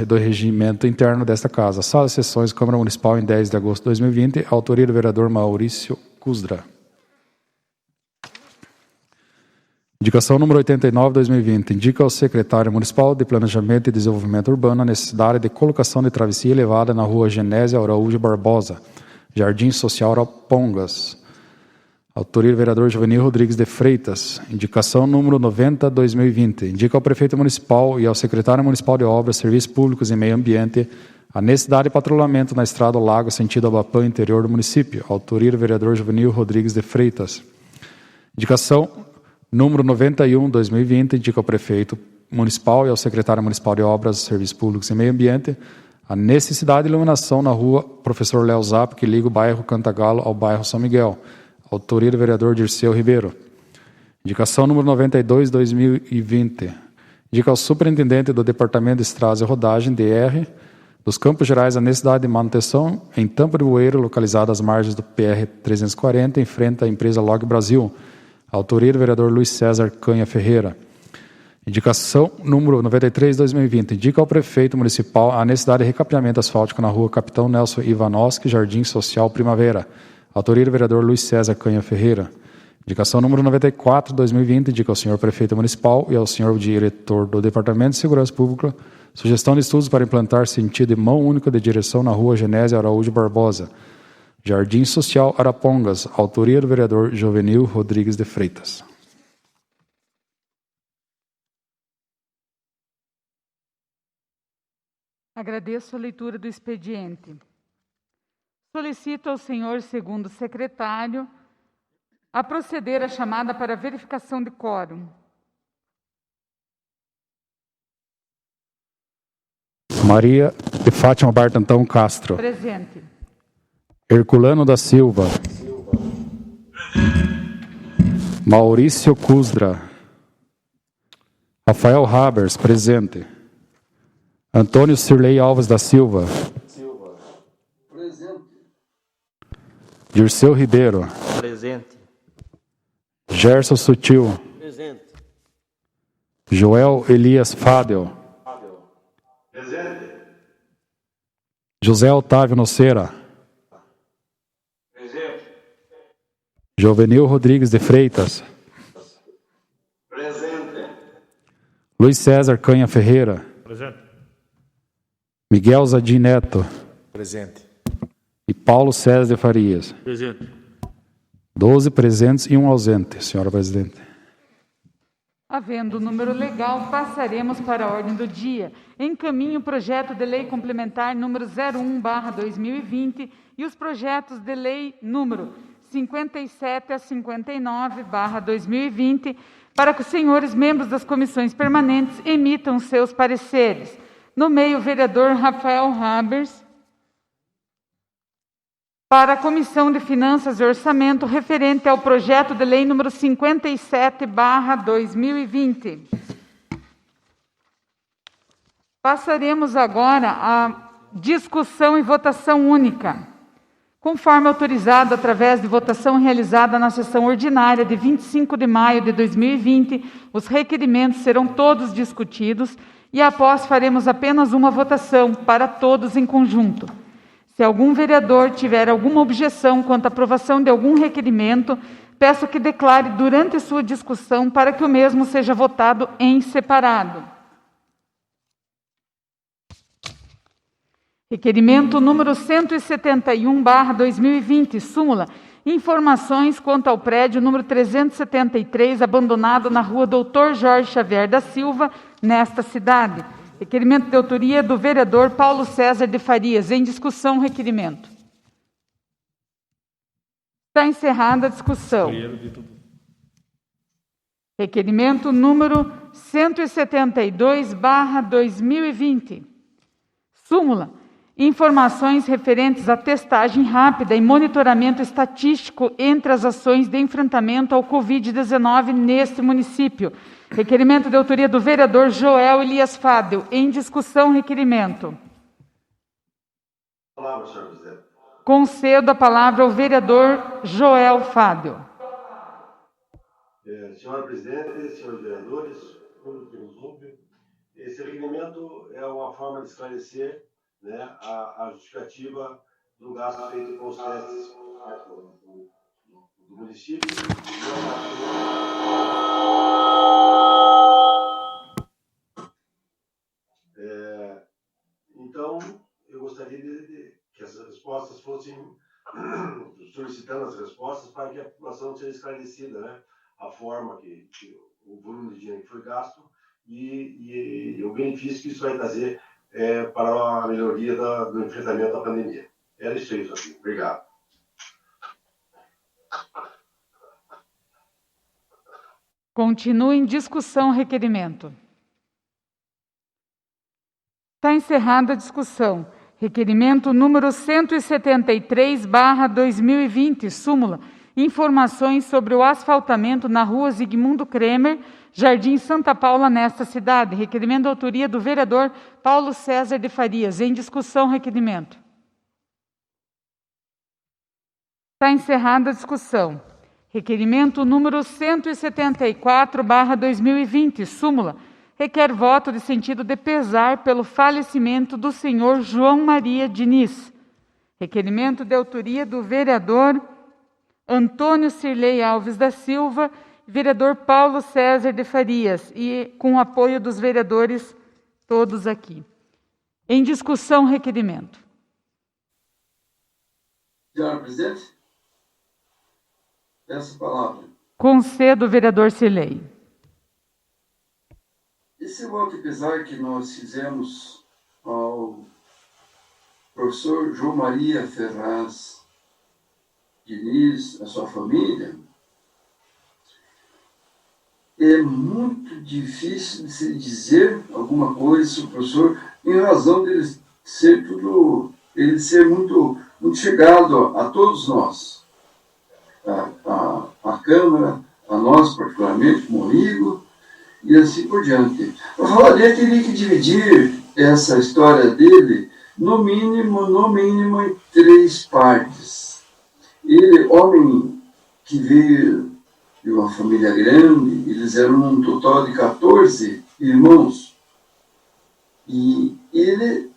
do regimento interno desta Casa. Sala de Sessões, Câmara Municipal, em 10 de agosto de 2020. Autoria do vereador Maurício Cusdra. Indicação número 89/2020. Indica ao secretário municipal de Planejamento e Desenvolvimento Urbano a necessidade de colocação de travessia elevada na rua Genésia Araújo Barbosa, Jardim Social Arapongas. Autoria do vereador Jovenil Rodrigues de Freitas. Indicação número 90/2020. Indica ao prefeito municipal e ao secretário municipal de Obras, Serviços Públicos e Meio Ambiente a necessidade de patrulhamento na estrada Lago, sentido Abapã, interior do município. Autoria do vereador Jovenil Rodrigues de Freitas. Indicação número 91/2020, indica ao prefeito municipal e ao secretário municipal de Obras, Serviços Públicos e Meio Ambiente a necessidade de iluminação na rua Professor Léo Zap, que liga o bairro Cantagalo ao bairro São Miguel. Autoria do vereador Dirceu Ribeiro. Indicação número 92/2020, indica ao superintendente do Departamento de Estradas e Rodagem, DR, dos Campos Gerais a necessidade de manutenção em Tampa de Bueiro, localizada às margens do PR-340, em frente à empresa Log Brasil. Autoria do vereador Luiz César Canha Ferreira. Indicação número 93/2020. Indica ao prefeito municipal a necessidade de recapeamento asfáltico na rua Capitão Nelson Ivanoski, Jardim Social Primavera. Autoria do vereador Luiz César Canha Ferreira. Indicação número 94/2020. Indica ao senhor prefeito municipal e ao senhor diretor do Departamento de Segurança Pública sugestão de estudos para implantar sentido de mão única de direção na rua Genésia Araújo Barbosa, Jardim Social Arapongas. Autoria do vereador Jovenil Rodrigues de Freitas. Agradeço a leitura do expediente. Solicito ao senhor segundo secretário a proceder à chamada para verificação de quórum. Maria de Fátima Barton Castro. Presente. Herculano da Silva. Maurício Cusdra. Rafael Habers, presente. Antônio Cirlei Alves da Silva. Presente. Dirceu Ribeiro. Presente. Gerson Sutil. Presente. Joel Elias Fadel. Presente. José Otávio Noceira. Presente. Jovenil Rodrigues de Freitas. Presente. Luiz César Canha Ferreira. Presente. Miguel Zadim Neto. Presente. E Paulo César de Farias. Presente. 12 presentes e um ausente, senhora presidente. Havendo o número legal, passaremos para a ordem do dia. Encaminho o projeto de lei complementar número 01/2020 e os projetos de lei número 57 a 59/2020 para que os senhores membros das comissões permanentes emitam seus pareceres. Nomeio o vereador Rafael Habers para a Comissão de Finanças e Orçamento referente ao projeto de lei número 57/2020. Passaremos agora à discussão e votação única. Conforme autorizado através de votação realizada na sessão ordinária de 25 de maio de 2020, os requerimentos serão todos discutidos e após faremos apenas uma votação para todos em conjunto. Se algum vereador tiver alguma objeção quanto à aprovação de algum requerimento, peço que declare durante sua discussão para que o mesmo seja votado em separado. Requerimento número 171/2020, súmula. Informações quanto ao prédio número 373, abandonado na rua Doutor Jorge Xavier da Silva, nesta cidade. Requerimento de autoria do vereador Paulo César de Farias. Em discussão, requerimento. Está encerrada a discussão. Requerimento número 172/2020. Súmula. Informações referentes à testagem rápida e monitoramento estatístico entre as ações de enfrentamento ao Covid-19 neste município. Requerimento de autoria do vereador Joel Elias Fadel. Em discussão, requerimento. Palavra, senhor presidente. Concedo a palavra ao vereador Joel Fadel. Senhora presidente, senhores vereadores, público que nos ouve, esse requerimento é uma forma de esclarecer, né, a justificativa do gasto feito com os testes do município. Então, eu gostaria que essas respostas fossem solicitando as respostas para que a população seja esclarecida, né, a forma que o volume de dinheiro que foi gasto e o benefício que isso vai trazer para a melhoria do enfrentamento à pandemia. Era isso aí, aqui. Obrigado. Continua em discussão o requerimento. Está encerrada a discussão. Requerimento número 173/2020, súmula. Informações sobre o asfaltamento na rua Zigmundo Kremer, Jardim Santa Paula, nesta cidade. Requerimento de autoria do vereador Paulo César de Farias. Em discussão, requerimento. Está encerrada a discussão. Requerimento número 174/2020, súmula. Requer voto de sentido de pesar pelo falecimento do senhor João Maria Diniz. Requerimento de autoria do vereador Antônio Cirlei Alves da Silva, vereador Paulo César de Farias, e com o apoio dos vereadores todos aqui. Em discussão, requerimento. Senhora presidente, peço a palavra. Concedo o vereador Cirlei. Esse voto de pesar que nós fizemos ao professor João Maria Ferraz Diniz, a sua família, é muito difícil de se dizer alguma coisa sobre o professor em razão dele ser muito chegado a todos nós, a Câmara, a nós particularmente como amigo, e assim por diante. Eu falaria que teria que dividir essa história dele, no mínimo, em 3 partes. Ele, homem que veio de uma família grande, eles eram um total de 14 irmãos. E ele,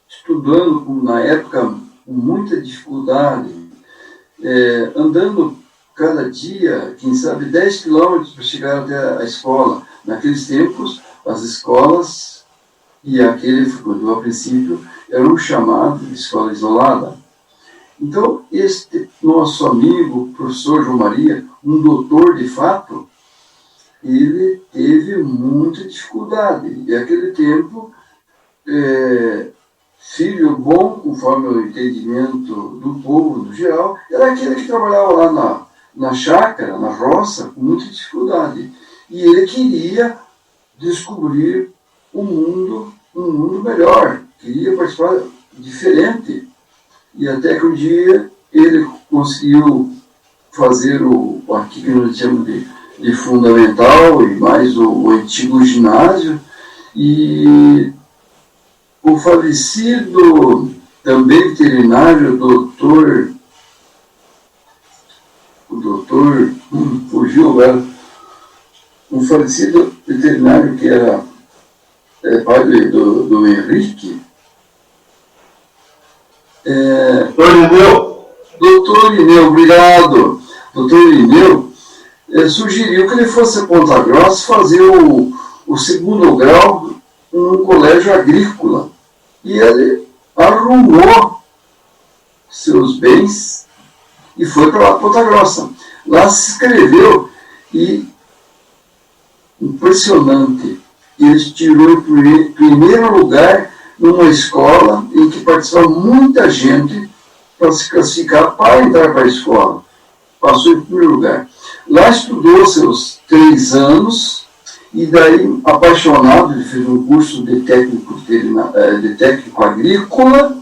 estudando, na época, com muita dificuldade, andando cada dia, quem sabe, 10 quilômetros para chegar até a escola. Naqueles tempos, as escolas, e aquele frequentou a princípio, eram chamadas de escola isolada. Então, este nosso amigo, professor João Maria, um doutor de fato, ele teve muita dificuldade. E aquele tempo, filho bom, conforme o entendimento do povo no geral, era aquele que trabalhava lá na chácara, na roça, com muita dificuldade. E ele queria descobrir um mundo melhor, queria participar diferente. E até que um dia ele conseguiu fazer aqui que nós chamamos de fundamental e mais o antigo ginásio. E o falecido, também veterinário, fugiu agora, um falecido veterinário que era pai do Henrique, Doutor Lineu, obrigado. Doutor Lineu sugeriu que ele fosse a Ponta Grossa fazer o segundo grau num colégio agrícola. E ele arrumou seus bens e foi para lá, Ponta Grossa. Lá se inscreveu e, impressionante, ele tirou em primeiro lugar numa escola em que participava muita gente para se classificar para entrar para a escola. Passou em primeiro lugar. Lá estudou seus 3 anos e daí, apaixonado, ele fez um curso de técnico agrícola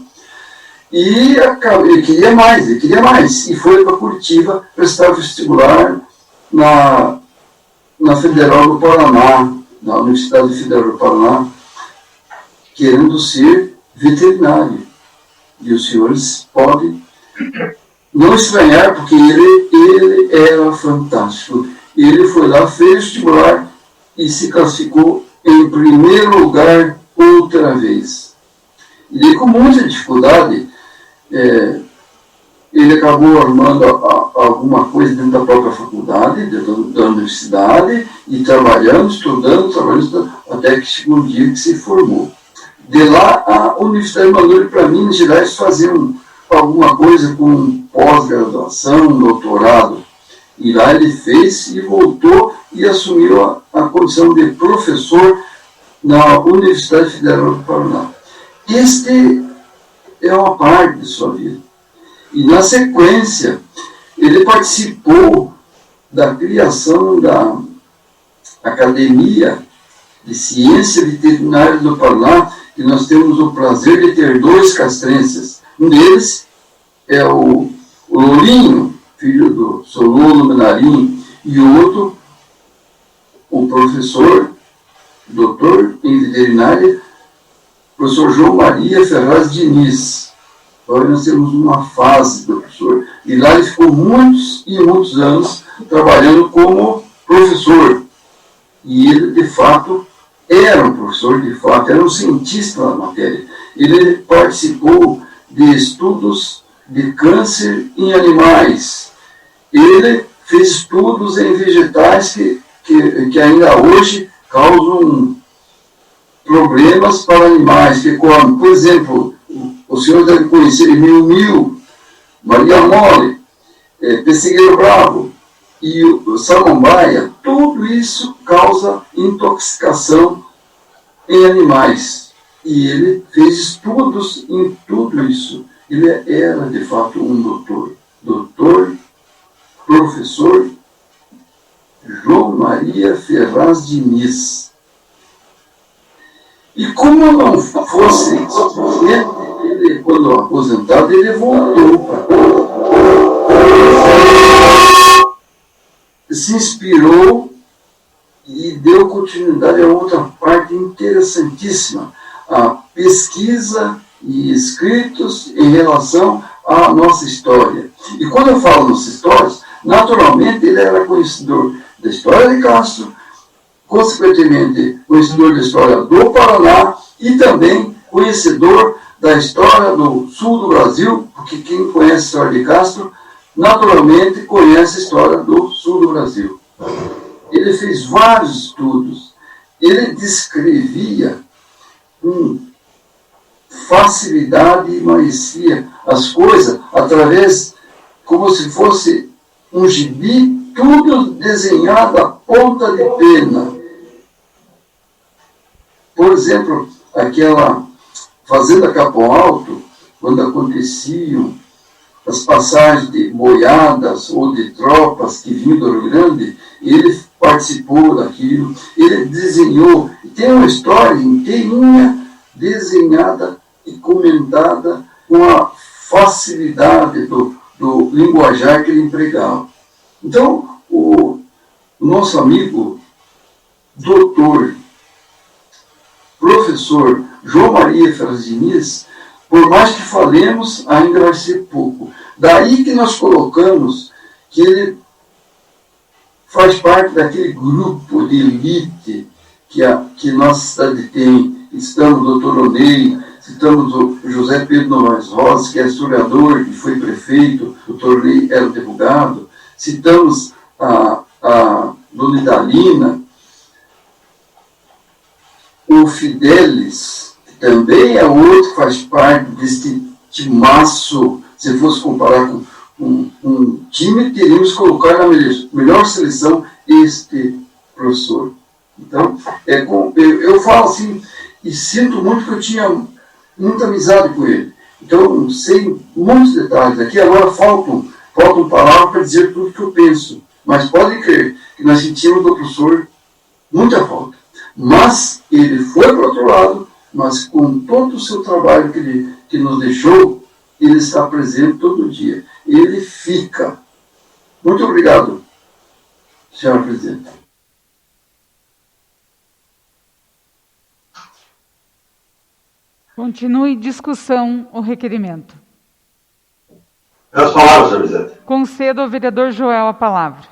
e ele queria mais. E foi para Curitiba prestar vestibular na Federal do Paraná, na Universidade Federal do Paraná, querendo ser veterinário. E os senhores podem não estranhar, porque ele era fantástico. Ele foi lá, fez vestibular e se classificou em primeiro lugar outra vez. E com muita dificuldade, ele acabou arrumando alguma coisa dentro da própria faculdade, dentro da universidade, e estudando, até que chegou um dia que se formou. De lá, a Universidade mandou para Minas Gerais fazer alguma coisa com pós-graduação, doutorado. E lá ele fez e voltou e assumiu a condição de professor na Universidade Federal do Paraná. Este é uma parte de sua vida. E na sequência, ele participou da criação da Academia de Ciência Veterinária do Paraná, e nós temos o prazer de ter 2 castrenses. Um deles é o Lourinho, filho do Sololo Menarim, e o outro, o professor, doutor em veterinária, professor João Maria Ferraz Diniz. Agora nós temos uma fase do professor. E lá ele ficou muitos e muitos anos trabalhando como professor. E ele, de fato, era um professor, de fato, era um cientista na matéria. Ele participou de estudos de câncer em animais. Ele fez estudos em vegetais que ainda hoje causam problemas para animais que comem. Por exemplo, o senhor deve conhecer Miu-Miu, Maria Mole, Pessegueiro Bravo e o Samambaia. Tudo isso causa intoxicação em animais. E ele fez estudos em tudo isso. Ele era, de fato, um doutor, professor João Maria Ferraz Diniz. E como não fosse suficiente, ele, quando aposentado, ele voltou para se inspirou e deu continuidade a outra parte interessantíssima, a pesquisa e escritos em relação à nossa história. E quando eu falo nossa história, naturalmente ele era conhecedor da história de Castro, consequentemente conhecedor da história do Paraná e também conhecedor da história do sul do Brasil, porque quem conhece a história de Castro, naturalmente conhece a história do sul do Brasil. Ele fez vários estudos, ele descrevia com facilidade e maestria as coisas através, como se fosse um gibi, tudo desenhado à ponta de pena. Por exemplo, aquela Fazenda Capão Alto, quando aconteciam as passagens de boiadas ou de tropas que vinham do Rio Grande, ele participou daquilo, ele desenhou, tem uma história inteirinha desenhada e comentada com a facilidade do linguajar que ele empregava. Então, o nosso amigo, doutor, professor João Maria Ferraz Diniz, por mais que falemos, ainda vai ser pouco. Daí que nós colocamos que ele faz parte daquele grupo de elite que nossa cidade tem. Citamos o doutor Onei, citamos o José Pedro Novaes Rosa, que é historiador, que foi prefeito, o doutor Onei era advogado, citamos a dona Idalina, o Fidelis, que também é outro que faz parte deste timaço. Se fosse comparar com um time, teríamos que colocar na melhor seleção este professor. Então, eu falo assim, e sinto muito que eu tinha muita amizade com ele. Então, sei muitos detalhes. Aqui agora faltam palavras para dizer tudo que eu penso. Mas pode crer que nós sentimos do professor muita falta. Mas ele foi para o outro lado, mas com todo o seu trabalho que nos deixou, ele está presente todo dia. Ele fica. Muito obrigado, senhora presidente. Continue discussão o requerimento. As palavras, senhor presidente. Concedo ao vereador Joel a palavra.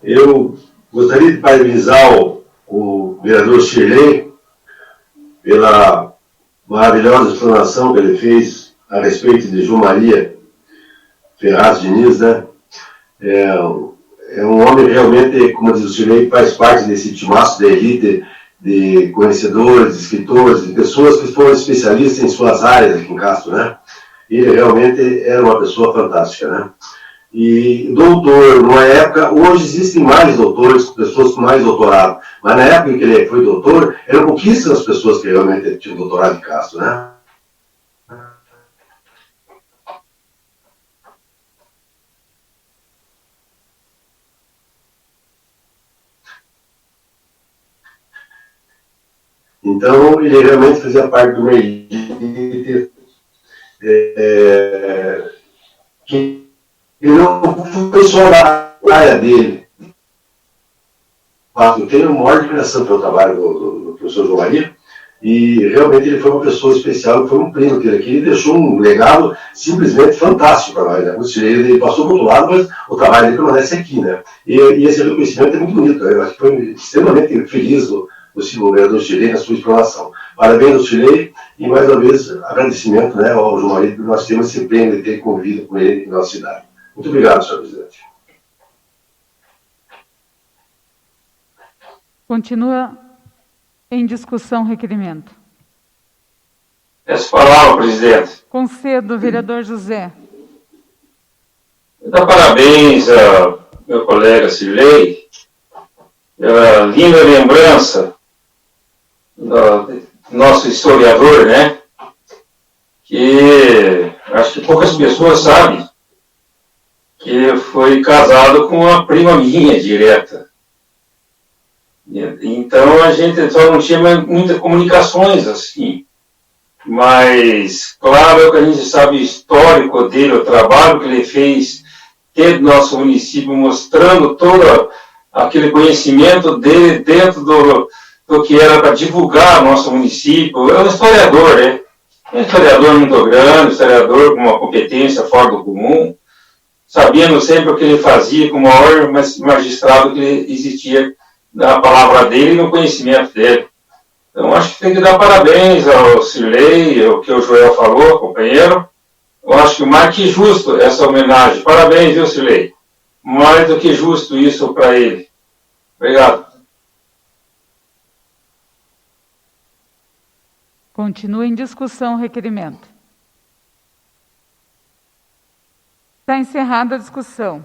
Eu gostaria de parabenizar o vereador Shirley pela maravilhosa explanação que ele fez a respeito de João Maria Ferraz Diniz, né? É um homem realmente, como diz o Shirley, que faz parte desse timaço da elite de conhecedores, de escritores, de pessoas que foram especialistas em suas áreas aqui em Castro, né? Ele realmente era uma pessoa fantástica, né? E doutor, numa época, hoje existem mais doutores, pessoas com mais doutorado, mas na época em que ele foi doutor, eram pouquíssimas pessoas que realmente tinham doutorado em Castro, né? Então, ele realmente fazia parte de uma elite que não foi só da área dele. Eu tenho uma maior admiração pelo trabalho do professor João Maria, e realmente ele foi uma pessoa especial, foi um primo dele aqui, ele deixou um legado simplesmente fantástico para nós, né? Ele passou do outro lado, mas o trabalho dele permanece aqui, né? E esse reconhecimento é muito bonito, né? Eu acho que foi extremamente feliz o vereador Chilei na sua explanação. Parabéns ao Chilei e, mais uma vez, agradecimento, né, ao João Maria, por nós termos esse prêmio de ter convivido com ele em nossa cidade. Muito obrigado, senhor presidente. Continua em discussão o requerimento. Essa palavra, presidente. Concedo, vereador José. Eu dou parabéns ao meu colega Cirlei pela linda lembrança do nosso historiador, né? Que acho que poucas pessoas sabem que foi casado com uma prima minha direta. Então a gente só não tinha muitas comunicações assim. Mas claro que a gente sabe o histórico dele, o trabalho que ele fez dentro do nosso município, mostrando todo aquele conhecimento dele dentro do que era para divulgar o nosso município. É um historiador, né? É um historiador muito grande, um historiador com uma competência fora do comum, sabendo sempre o que ele fazia com o maior magistrado que existia na palavra dele e no conhecimento dele. Então, acho que tem que dar parabéns ao Cirlei, o que o Joel falou, companheiro. Eu acho que mais que justo essa homenagem. Parabéns, viu, Cirlei? Mais do que justo isso para ele. Obrigado. Continua em discussão o requerimento. Está encerrada a discussão.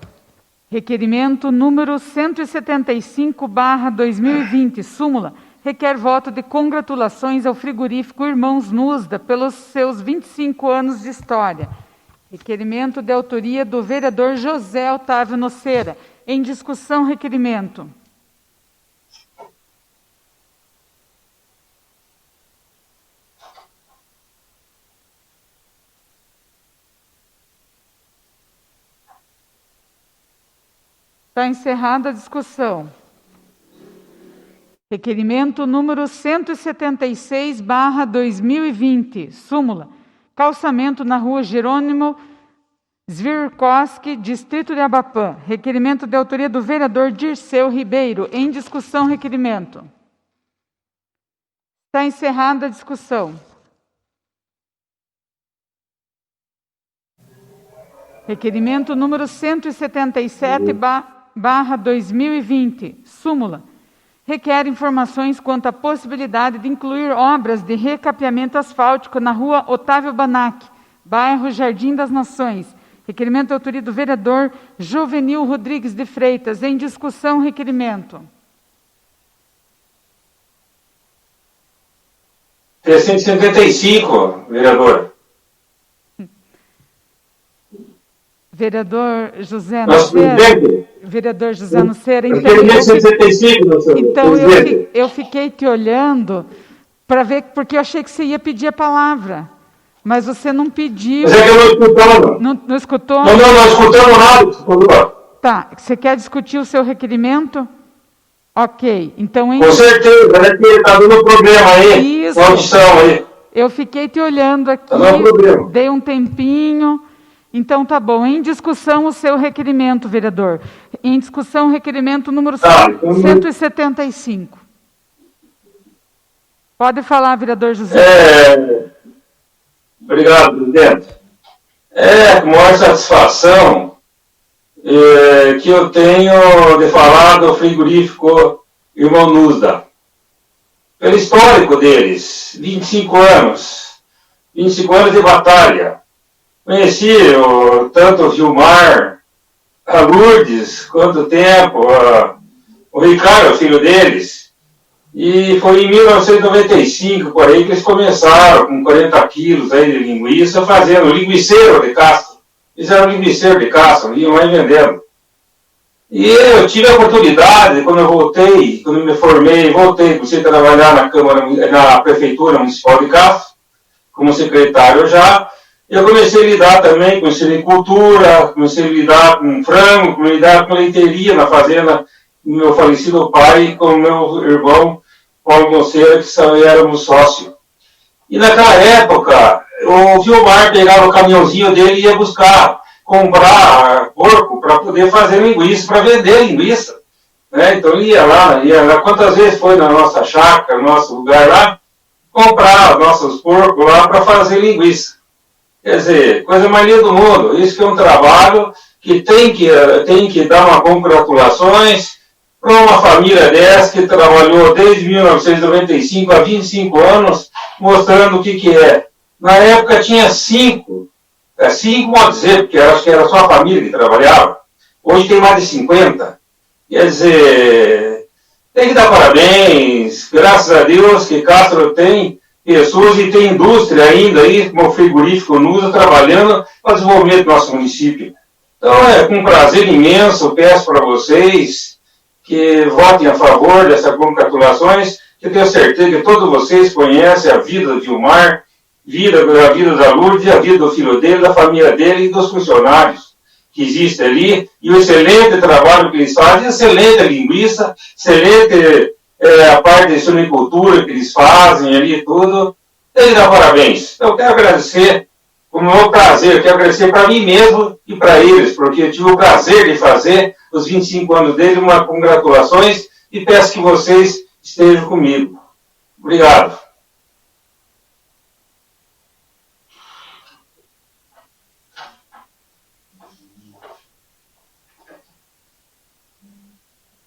Requerimento número 175/2020, súmula, requer voto de congratulações ao frigorífico Irmãos Nusda pelos seus 25 anos de história. Requerimento de autoria do vereador José Otávio Nocera. Em discussão, requerimento. Está encerrada a discussão. Requerimento número 176/2020, súmula, calçamento na rua Jerônimo Zvirkowski, distrito de Abapã. Requerimento de autoria do vereador Dirceu Ribeiro. Em discussão, requerimento. Está encerrada a discussão. Requerimento número 177/2020, súmula, requer informações quanto à possibilidade de incluir obras de recapeamento asfáltico na rua Otávio Banac, bairro Jardim das Nações. Requerimento de autoria do vereador Juvenil Rodrigues de Freitas. Em discussão, requerimento. 375, vereador. Vereador José Nosso Nocera. presidente. Vereador José Nocera. Requerimento 175, Então presidente. eu fiquei te olhando para ver, porque eu achei que você ia pedir a palavra. Mas você não pediu. Mas é que eu não escutava. Não escutou? Não escutamos nada. Tá, você quer discutir o seu requerimento? Ok, então... Com certeza, é que está dando problema aí. Isso. Com a audição aí. Eu fiquei te olhando aqui, Tá dando problema. dei um tempinho... Então, tá bom. Em discussão, o seu requerimento, vereador. Em discussão, requerimento número 175. Pode falar, vereador José. Obrigado, presidente. Com maior satisfação que eu tenho de falar do frigorífico Irmão Nusda. Pelo histórico deles, 25 anos. 25 anos de batalha. Conheci tanto o Gilmar, a Lourdes, quanto tempo, o Ricardo, filho deles, e foi em 1995, por aí, que eles começaram com 40 quilos aí de linguiça, fazendo linguiceiro de Castro. Fizeram linguiceiro de Castro, iam lá e vendendo. E eu tive a oportunidade, quando eu voltei, quando eu me formei, comecei a trabalhar na Prefeitura Municipal de Castro, como secretário já. Eu comecei a lidar também com silvicultura, comecei a lidar com frango, comecei a lidar com leiteria na fazenda do meu falecido pai e com o meu irmão Paulo Nocera, que éramos sócios. E naquela época, o Gilmar pegava o caminhãozinho dele e ia comprar porco para poder fazer linguiça, para vender linguiça. Né? Então ele ia lá, quantas vezes foi na nossa chácara, no nosso lugar lá, comprar nossos porcos lá para fazer linguiça. Quer dizer, coisa mais linda do mundo. Isso que é um trabalho que tem que dar uma congratulações para uma família dessa que trabalhou desde 1995 a 25 anos, mostrando o que é. Na época tinha 5, pode dizer, porque acho que era só a família que trabalhava. Hoje tem mais de 50. Quer dizer, tem que dar parabéns, graças a Deus que Castro tem pessoas e tem indústria ainda aí, como o frigorífico Nusda, trabalhando para o desenvolvimento do nosso município. Então, com prazer imenso, peço para vocês que votem a favor dessas congratulações, que eu tenho certeza que todos vocês conhecem a vida do Gilmar, a vida da Lourdes, a vida do filho dele, da família dele e dos funcionários que existem ali, e o excelente trabalho que eles fazem, excelente linguiça, excelente a parte de suinicultura que eles fazem ali e tudo. Eles dão parabéns. Eu quero agradecer, com o meu prazer, quero agradecer para mim mesmo e para eles, porque eu tive o prazer de fazer os 25 anos deles, uma congratulações, e peço que vocês estejam comigo. Obrigado.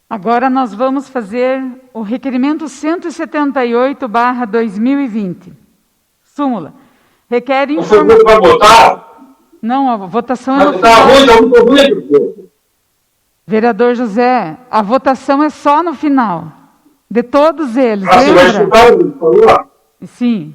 Agora nós vamos fazer o requerimento 178/2020. Súmula. Requer Não foi muito para votar? Não, a votação é no Está final. ruim, está muito ruim. Vereador José, a votação é só no final. De todos eles, Você vai lembra? escutar o que falou? Sim.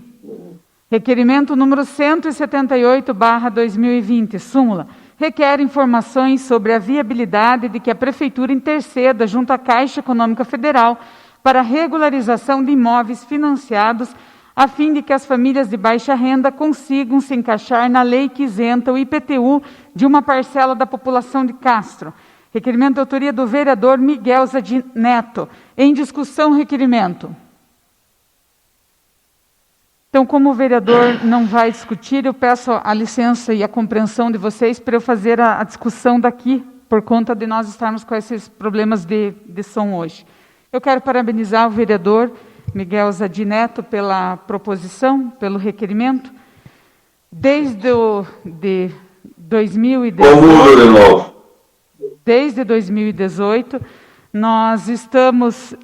Requerimento número 178/2020, súmula. Requer informações sobre a viabilidade de que a Prefeitura interceda junto à Caixa Econômica Federal para a regularização de imóveis financiados, a fim de que as famílias de baixa renda consigam se encaixar na lei que isenta o IPTU de uma parcela da população de Castro. Requerimento de autoria do vereador Miguel Zadim Neto. Em discussão, requerimento. Então, como o vereador não vai discutir, eu peço a licença e a compreensão de vocês para eu fazer a discussão daqui, por conta de nós estarmos com esses problemas de som hoje. Eu quero parabenizar o vereador Miguel Zadim Neto pela proposição, pelo requerimento. Desde 2018, nós estamos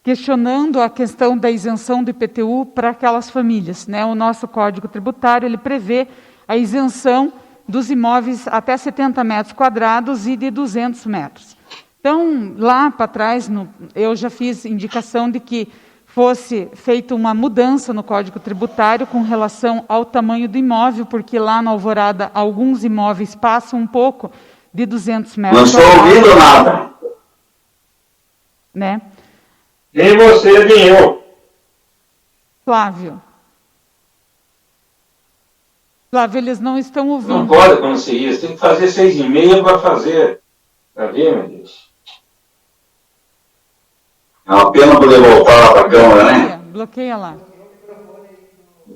questionando a questão da isenção do IPTU para aquelas famílias, né? O nosso Código Tributário, ele prevê a isenção dos imóveis até 70 metros quadrados e de 200 metros. Então, lá para trás, eu já fiz indicação de que fosse feita uma mudança no Código Tributário com relação ao tamanho do imóvel, porque lá na Alvorada, alguns imóveis passam um pouco de 200 metros. Não estou ouvindo nada. Né? Nem você, nem eu. Flávio, eles não estão ouvindo. Não pode acontecer isso. Tem que fazer 6,5 para fazer. Está vendo, meu Deus? É uma pena poder voltar lá para a Câmara, né? Bloqueia lá.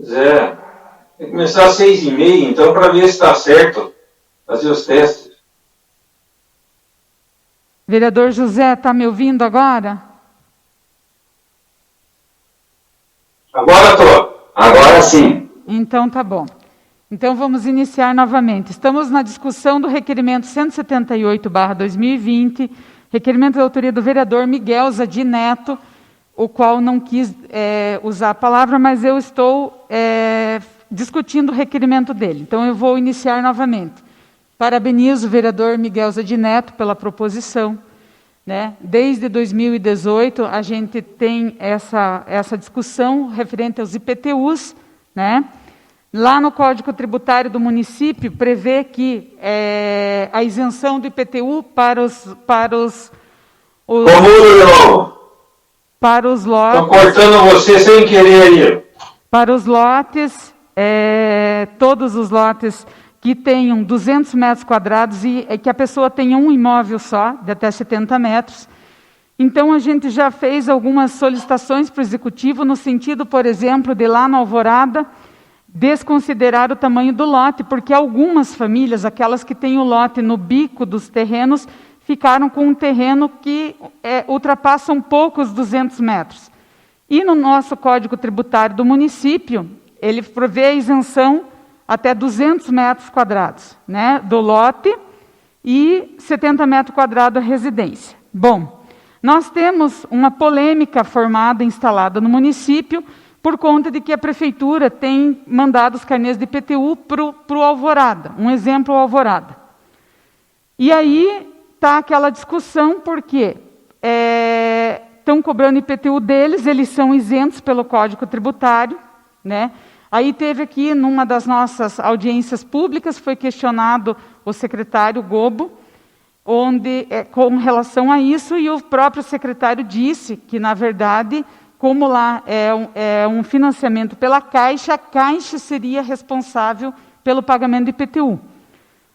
Zé, tem que começar às 6,5, então, para ver se está certo. Fazer os testes. Vereador José, está me ouvindo agora? Agora estou. Agora sim. Então, tá bom. Então, vamos iniciar novamente. Estamos na discussão do requerimento 178/2020, requerimento de autoria do vereador Miguel Zadim Neto, o qual não quis usar a palavra, mas eu estou discutindo o requerimento dele. Então, eu vou iniciar novamente. Parabenizo o vereador Miguel Zadim Neto pela proposição. Né? Desde 2018, a gente tem essa discussão referente aos IPTUs. Né? Lá no Código Tributário do município, prevê que a isenção do IPTU para os lotes... Estou cortando você sem querer aí. Para os lotes, todos os lotes que tenham 200 metros quadrados e que a pessoa tenha um imóvel só, de até 70 metros. Então, a gente já fez algumas solicitações para o Executivo, no sentido, por exemplo, de lá na Alvorada, desconsiderar o tamanho do lote, porque algumas famílias, aquelas que têm o lote no bico dos terrenos, ficaram com um terreno que ultrapassa um pouco os 200 metros. E no nosso Código Tributário do município, ele prevê a isenção até 200 metros quadrados, né, do lote e 70 metros quadrados a residência. Bom, nós temos uma polêmica instalada no município por conta de que a Prefeitura tem mandado os carnês de IPTU para o Alvorada, um exemplo, o Alvorada. E aí está aquela discussão porque estão cobrando IPTU deles, eles são isentos pelo Código Tributário, né? Aí teve aqui, numa das nossas audiências públicas, foi questionado o secretário Gobo, com relação a isso, e o próprio secretário disse que, na verdade, como lá é um financiamento pela Caixa, a Caixa seria responsável pelo pagamento do IPTU.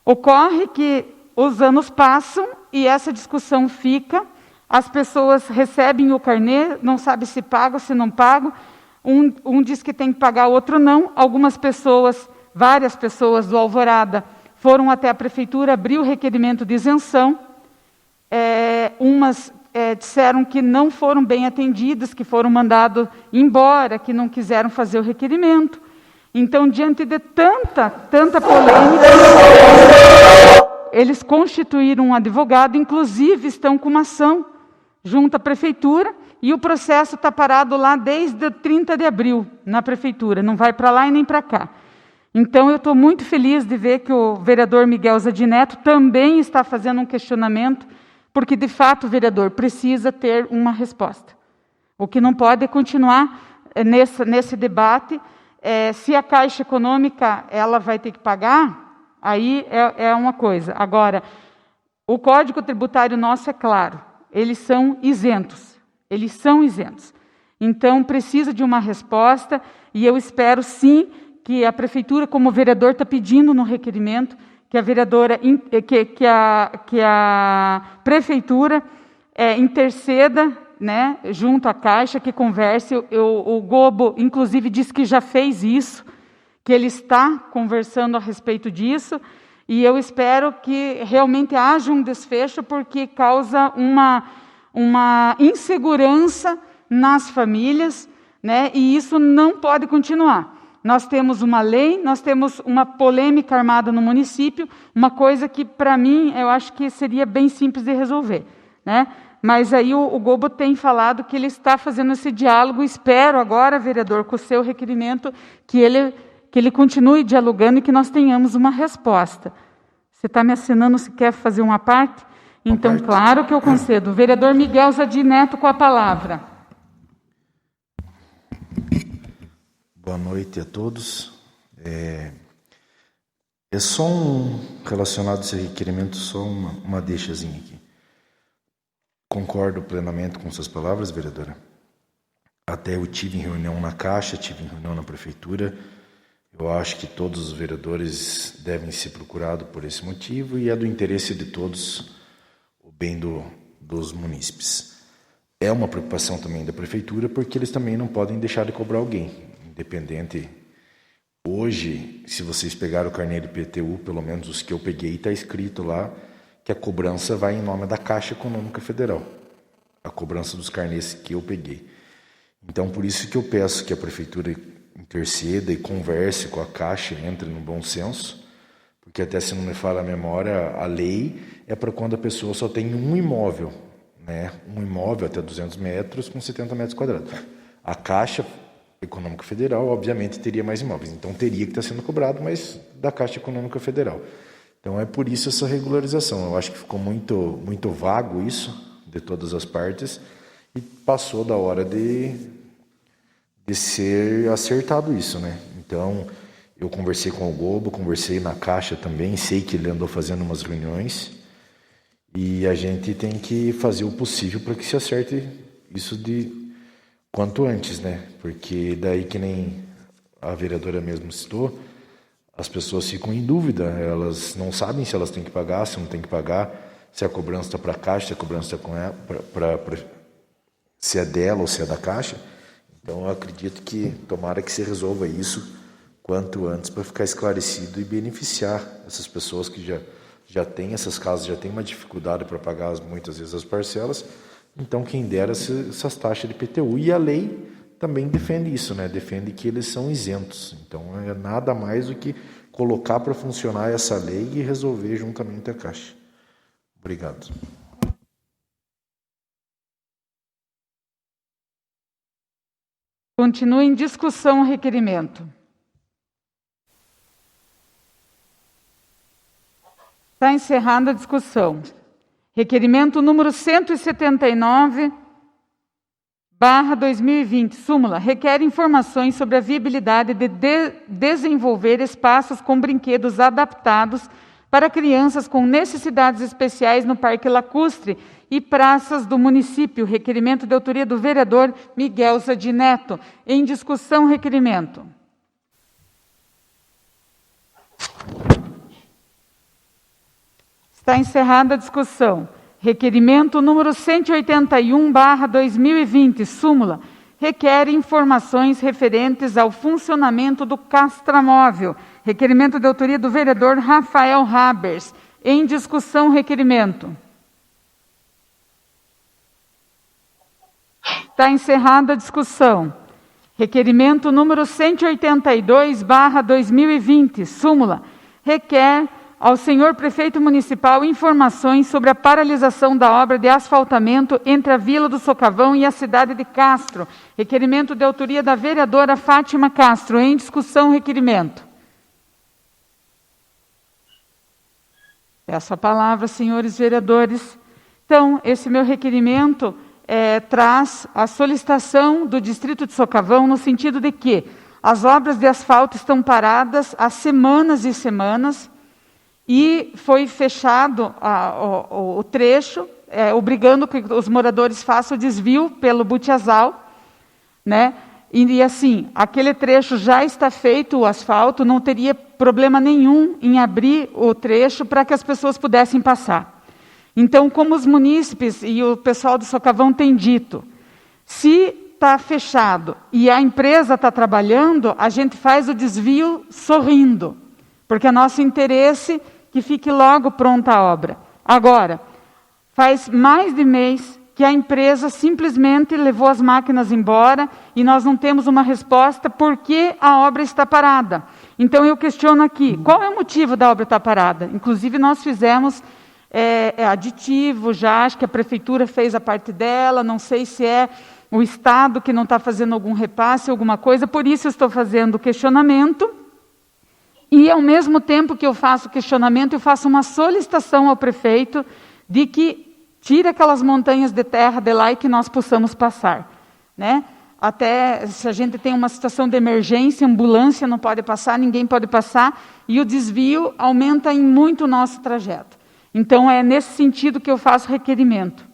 Ocorre que os anos passam e essa discussão fica, as pessoas recebem o carnê, não sabe se paga, se não paga. Um diz que tem que pagar, outro não. Algumas pessoas, várias pessoas do Alvorada, foram até a prefeitura, abriu o requerimento de isenção. Umas disseram que não foram bem atendidas, que foram mandados embora, que não quiseram fazer o requerimento. Então, diante de tanta polêmica, eles constituíram um advogado, inclusive estão com uma ação junto à prefeitura, e o processo está parado lá desde o 30 de abril, na prefeitura, não vai para lá e nem para cá. Então, eu estou muito feliz de ver que o vereador Miguel Zadineto também está fazendo um questionamento, porque, de fato, o vereador precisa ter uma resposta. O que não pode é continuar nesse debate. Se a Caixa Econômica ela vai ter que pagar, aí é uma coisa. Agora, o Código Tributário nosso é claro, eles são isentos. Eles são isentos. Então, precisa de uma resposta, e eu espero, sim, que a prefeitura, como o vereador está pedindo no requerimento, que a vereadora, que a prefeitura interceda, né, junto à Caixa, que converse. O Gobo, inclusive, disse que já fez isso, que ele está conversando a respeito disso, e eu espero que realmente haja um desfecho, porque causa uma insegurança nas famílias, né, e isso não pode continuar. Nós temos uma lei, nós temos uma polêmica armada no município, uma coisa que, para mim, eu acho que seria bem simples de resolver, né? Mas aí o Gobo tem falado que ele está fazendo esse diálogo. Espero agora, vereador, com o seu requerimento, que ele continue dialogando e que nós tenhamos uma resposta. Você está me assinando se quer fazer uma parte? Então, claro que eu concedo. O vereador Miguel Zadineto com a palavra. Boa noite a todos. É só relacionado a esse requerimento, só uma deixazinha aqui. Concordo plenamente com suas palavras, vereadora. Até eu tive em reunião na Caixa, tive em reunião na Prefeitura. Eu acho que todos os vereadores devem ser procurados por esse motivo, e é do interesse de todos o bem dos munícipes. É uma preocupação também da Prefeitura, porque eles também não podem deixar de cobrar alguém, independente. Hoje, se vocês pegarem o carnê do IPTU, pelo menos os que eu peguei, está escrito lá que a cobrança vai em nome da Caixa Econômica Federal. A cobrança dos carnês que eu peguei. Então, por isso que eu peço que a Prefeitura interceda e converse com a Caixa, entre no bom senso, porque até se não me falha a memória, a lei é para quando a pessoa só tem um imóvel, né? Um imóvel até 200 metros com 70 metros quadrados. A Caixa Econômica Federal, obviamente, teria mais imóveis. Então, teria que estar sendo cobrado, mas da Caixa Econômica Federal. Então, é por isso essa regularização. Eu acho que ficou muito vago isso, de todas as partes, e passou da hora de ser acertado isso, né? Então, eu conversei com o Gobo, conversei na Caixa também, sei que ele andou fazendo umas reuniões, e a gente tem que fazer o possível para que se acerte isso de quanto antes, né? Porque daí, que nem a vereadora mesmo citou, as pessoas ficam em dúvida, elas não sabem se elas têm que pagar, se não têm que pagar, se a cobrança está para a Caixa, se a cobrança está com ela, se é dela ou se é da Caixa. Então, eu acredito que tomara que se resolva isso quanto antes, para ficar esclarecido e beneficiar essas pessoas que já têm essas casas, já têm uma dificuldade para pagar muitas vezes as parcelas. Então, quem dera essas taxas de IPTU. E a lei também defende isso, né? Defende que eles são isentos. Então, é nada mais do que colocar para funcionar essa lei e resolver juntamente a Caixa. Obrigado. Continua em discussão o requerimento. Está encerrada a discussão. Requerimento número 179/2020. Súmula. Requer informações sobre a viabilidade de desenvolver espaços com brinquedos adaptados para crianças com necessidades especiais no Parque Lacustre e praças do município. Requerimento de autoria do vereador Miguel Zadineto. Em discussão, requerimento. Está encerrada a discussão. Requerimento número 181/2020, súmula, requer informações referentes ao funcionamento do Castramóvel. Requerimento de autoria do vereador Rafael Habers. Em discussão, requerimento. Está encerrada a discussão. Requerimento número 182/2020, súmula, requer ao senhor prefeito municipal informações sobre a paralisação da obra de asfaltamento entre a Vila do Socavão e a cidade de Castro. Requerimento de autoria da vereadora Fátima Castro. Em discussão, requerimento. Peço a palavra, senhores vereadores. Então, esse meu requerimento traz a solicitação do Distrito de Socavão no sentido de que as obras de asfalto estão paradas há semanas e semanas e foi fechado o trecho, obrigando que os moradores façam o desvio pelo Butiazal, né? E assim, aquele trecho já está feito, o asfalto, não teria problema nenhum em abrir o trecho para que as pessoas pudessem passar. Então, como os munícipes e o pessoal do Socavão têm dito, se está fechado e a empresa está trabalhando, a gente faz o desvio sorrindo, porque é nosso interesse que fique logo pronta a obra. Agora, faz mais de mês que a empresa simplesmente levou as máquinas embora e nós não temos uma resposta por que a obra está parada. Então, eu questiono aqui, qual é o motivo da obra estar parada? Inclusive, nós fizemos aditivo, já acho que a prefeitura fez a parte dela, não sei se é o Estado que não está fazendo algum repasse, alguma coisa, por isso eu estou fazendo o questionamento, e ao mesmo tempo que eu faço o questionamento, eu faço uma solicitação ao prefeito de que tire aquelas montanhas de terra de lá e que nós possamos passar, né? Até se a gente tem uma situação de emergência, ambulância não pode passar, ninguém pode passar, e o desvio aumenta em muito o nosso trajeto. Então, é nesse sentido que eu faço requerimento.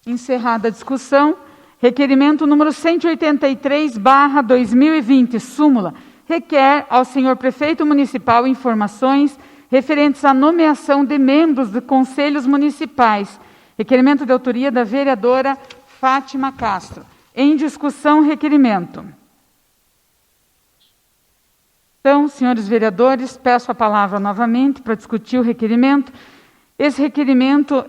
Encerrada a discussão, requerimento número 183/2020, súmula, requer ao senhor prefeito municipal informações referentes à nomeação de membros de conselhos municipais. Requerimento de autoria da vereadora Fátima Castro. Em discussão, requerimento. Então, senhores vereadores, peço a palavra novamente para discutir o requerimento. Esse requerimento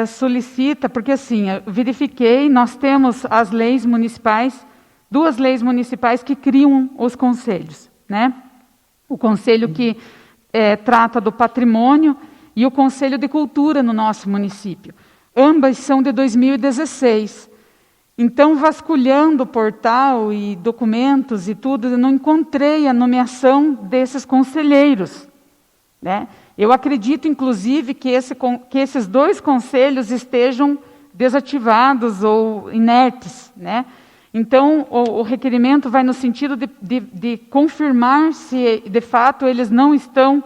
solicita, porque assim, eu verifiquei, nós temos as leis municipais, 2 leis municipais que criam os conselhos, né? O conselho que trata do patrimônio e o conselho de cultura no nosso município. Ambas são de 2016. Então, vasculhando o portal e documentos e tudo, eu não encontrei a nomeação desses conselheiros, né? Eu acredito, inclusive, que esses 2 conselhos estejam desativados ou inertes, né? Então, o requerimento vai no sentido de confirmar se, de fato, eles não estão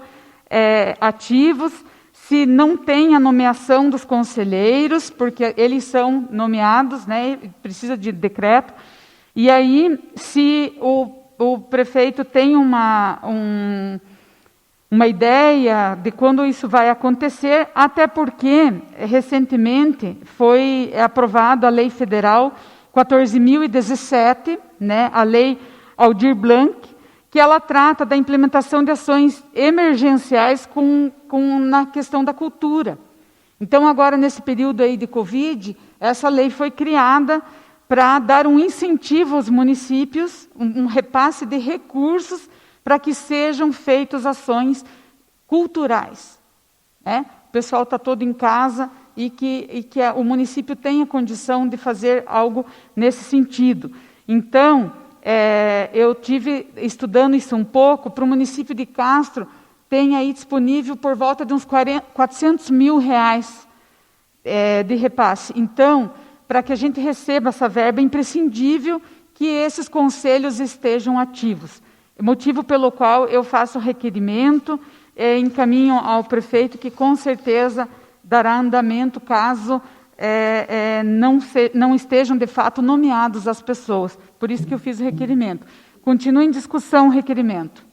ativos, se não tem a nomeação dos conselheiros, porque eles são nomeados, né, precisa de decreto, e aí se o prefeito tem uma ideia de quando isso vai acontecer, até porque recentemente foi aprovada a Lei Federal 14.017, né, a Lei Aldir Blanc, que ela trata da implementação de ações emergenciais na questão da cultura. Então, agora, nesse período aí de Covid, essa lei foi criada para dar um incentivo aos municípios, um repasse de recursos para que sejam feitas ações culturais, né? O pessoal está todo em casa e que o município tenha condição de fazer algo nesse sentido. Então, eu tive estudando isso um pouco, para o município de Castro, tem aí disponível por volta de uns 400 mil reais de repasse. Então, para que a gente receba essa verba, é imprescindível que esses conselhos estejam ativos. Motivo pelo qual eu faço requerimento, encaminho ao prefeito, que com certeza dará andamento caso não estejam, de fato, nomeados as pessoas. Por isso que eu fiz o requerimento. Continua em discussão o requerimento.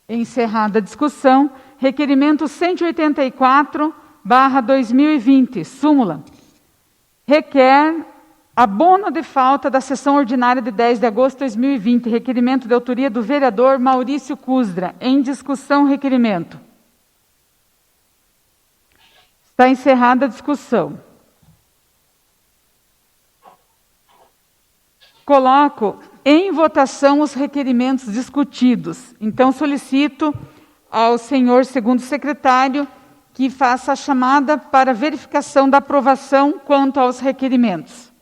Encerrada a discussão, requerimento 184/2020, súmula. Requer abono de falta da sessão ordinária de 10 de agosto de 2020, requerimento de autoria do vereador Maurício Cusdra. Em discussão, requerimento. Está encerrada a discussão. Coloco em votação os requerimentos discutidos. Então, solicito ao senhor segundo secretário que faça a chamada para verificação da aprovação quanto aos requerimentos.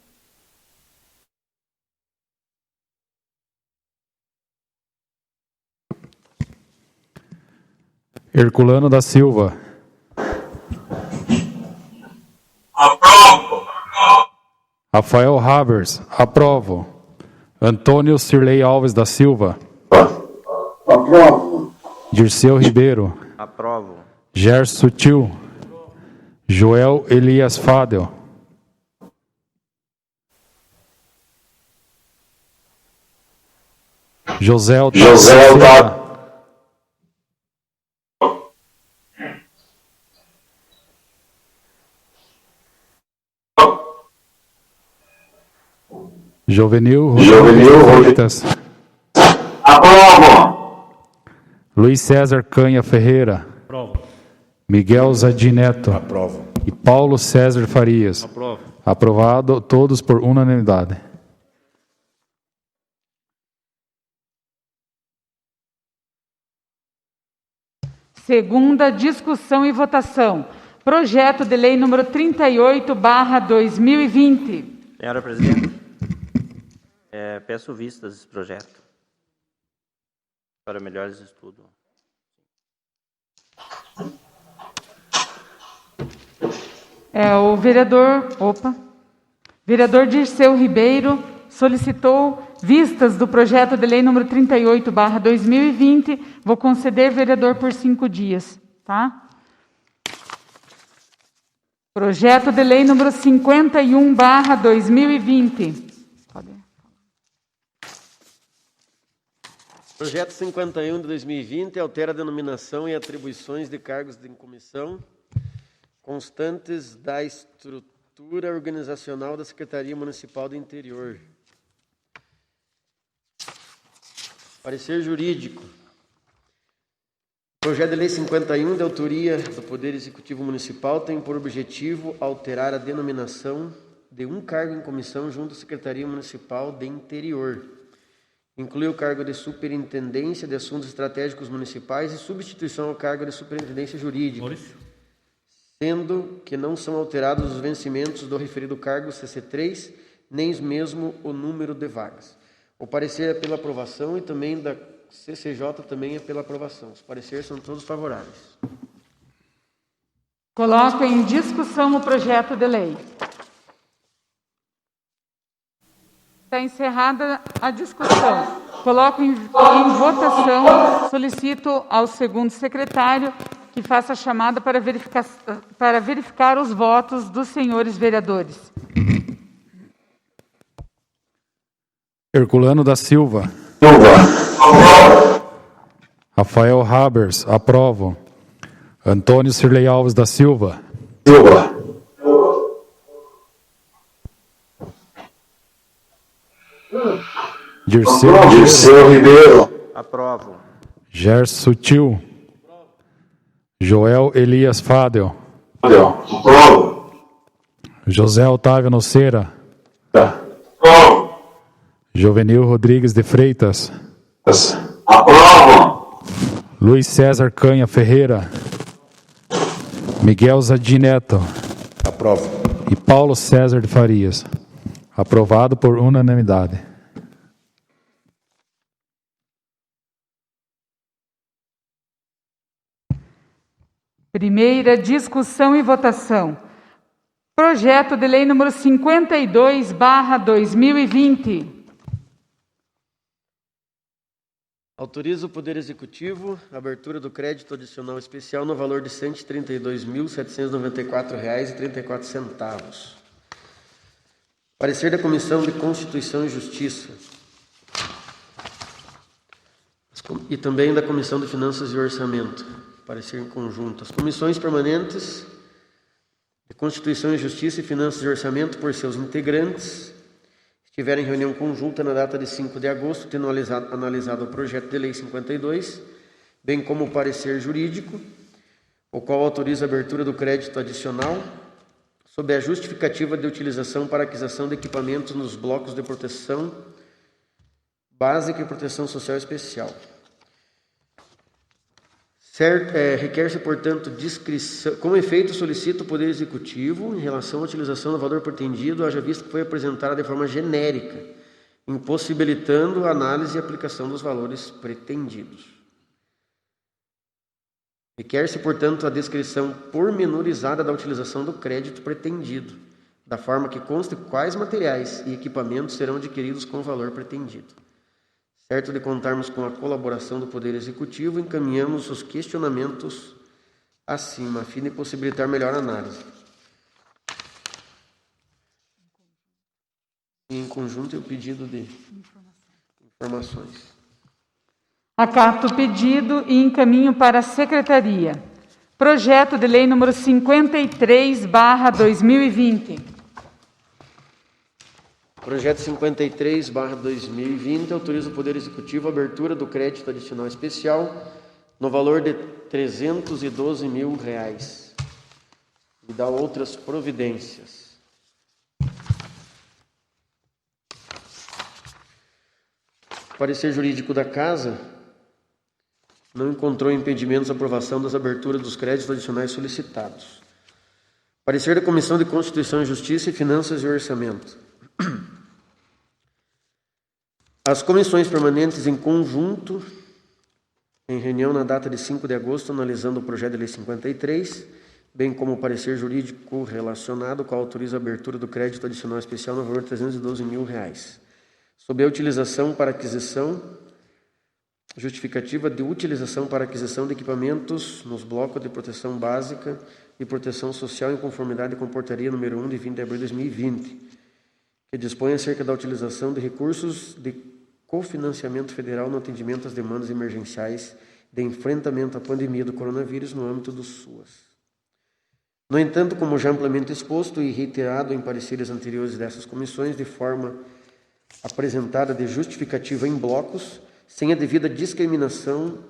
Herculano da Silva. Aprovo. Rafael Habers. Aprovo. Antônio Cirlei Alves da Silva. Aprovo. Dirceu Ribeiro. Aprovo. Gerson Sutil. Joel Elias Fadel. José Otávio. Jovenil Rodrigues. Aprovo. Luiz César Canha Ferreira. Aprovo. Miguel Zadim Neto. Aprovo. E Paulo César Farias. Aprovo. Aprovado, todos por unanimidade. Segunda discussão e votação. Projeto de lei número 38/2020. Senhora presidente, peço vistas desse projeto para melhores estudos. O vereador Dirceu Ribeiro solicitou vistas do projeto de lei número 38/2020. Vou conceder, vereador, por 5 dias, tá? Projeto de lei número 51/2020. Projeto 51 de 2020 altera a denominação e atribuições de cargos de comissão constantes da estrutura organizacional da Secretaria Municipal do Interior. Parecer jurídico. Projeto de lei 51, de autoria do Poder Executivo Municipal, tem por objetivo alterar a denominação de um cargo em comissão junto à Secretaria Municipal de Interior. Inclui o cargo de Superintendência de Assuntos Estratégicos Municipais e substituição ao cargo de Superintendência Jurídica, Maurício. sendo que não são alterados os vencimentos do referido cargo CC3, nem mesmo o número de vagas. O parecer é pela aprovação e também da CCJ também é pela aprovação. Os pareceres são todos favoráveis. Coloco em discussão o projeto de lei. Está encerrada a discussão. Coloco em votação, solicito ao segundo secretário que faça a chamada para verificar os votos dos senhores vereadores. Herculano da Silva. Rafael Habers. Aprovo. Antônio Cirlei Alves da Silva. Dirceu Ribeiro. Aprovo. Gerson Sutil. Joel Elias Fadel. José Otávio Noceira. Jovenil Rodrigues de Freitas. Luiz César Canha Ferreira. Miguel Zadim Neto. Aprovo. E Paulo César de Farias. Aprovado por unanimidade. Primeira discussão e votação. Projeto de lei número 52/2020. Autoriza o Poder Executivo a abertura do crédito adicional especial no valor de R$ 132.794,34. Parecer da Comissão de Constituição e Justiça. e também da Comissão de Finanças e Orçamento, parecer em conjunto. As comissões permanentes de Constituição e Justiça e Finanças e Orçamento, por seus integrantes, estiveram em reunião conjunta na data de 5 de agosto, tendo analisado o projeto de lei 52, bem como o parecer jurídico, o qual autoriza a abertura do crédito adicional, sob a justificativa de utilização para aquisição de equipamentos nos blocos de proteção básica e proteção social especial. Requer-se, portanto, discrição. Com efeito, solicita o Poder Executivo, em relação à utilização do valor pretendido, haja visto que foi apresentada de forma genérica, impossibilitando a análise e aplicação dos valores pretendidos. Requer-se, portanto, a descrição pormenorizada da utilização do crédito pretendido, da forma que conste quais materiais e equipamentos serão adquiridos com o valor pretendido. Certo de contarmos com a colaboração do Poder Executivo, encaminhamos os questionamentos acima, a fim de possibilitar melhor análise. E em conjunto, o pedido de informações. Acato o pedido e encaminho para a Secretaria. Projeto de Lei número 53/2020. Projeto 53/2020 autoriza o Poder Executivo a abertura do crédito adicional especial no valor de R$ 312 mil e dá outras providências. O parecer jurídico da Casa não encontrou impedimentos à aprovação das aberturas dos créditos adicionais solicitados. Parecer da Comissão de Constituição e Justiça e Finanças e Orçamento. As comissões permanentes em conjunto, em reunião na data de 5 de agosto, analisando o projeto de lei 53, bem como o parecer jurídico relacionado, qual autoriza a abertura do crédito adicional especial no valor de R$ 312 mil, sob a utilização para aquisição, justificativa de utilização para aquisição de equipamentos nos blocos de proteção básica e proteção social em conformidade com a portaria número 1 de 20 de abril de 2020, que dispõe acerca da utilização de recursos de cofinanciamento federal no atendimento às demandas emergenciais de enfrentamento à pandemia do coronavírus no âmbito do SUAS. No entanto, como já amplamente exposto e reiterado em pareceres anteriores dessas comissões, de forma apresentada de justificativa em blocos, sem a devida discriminação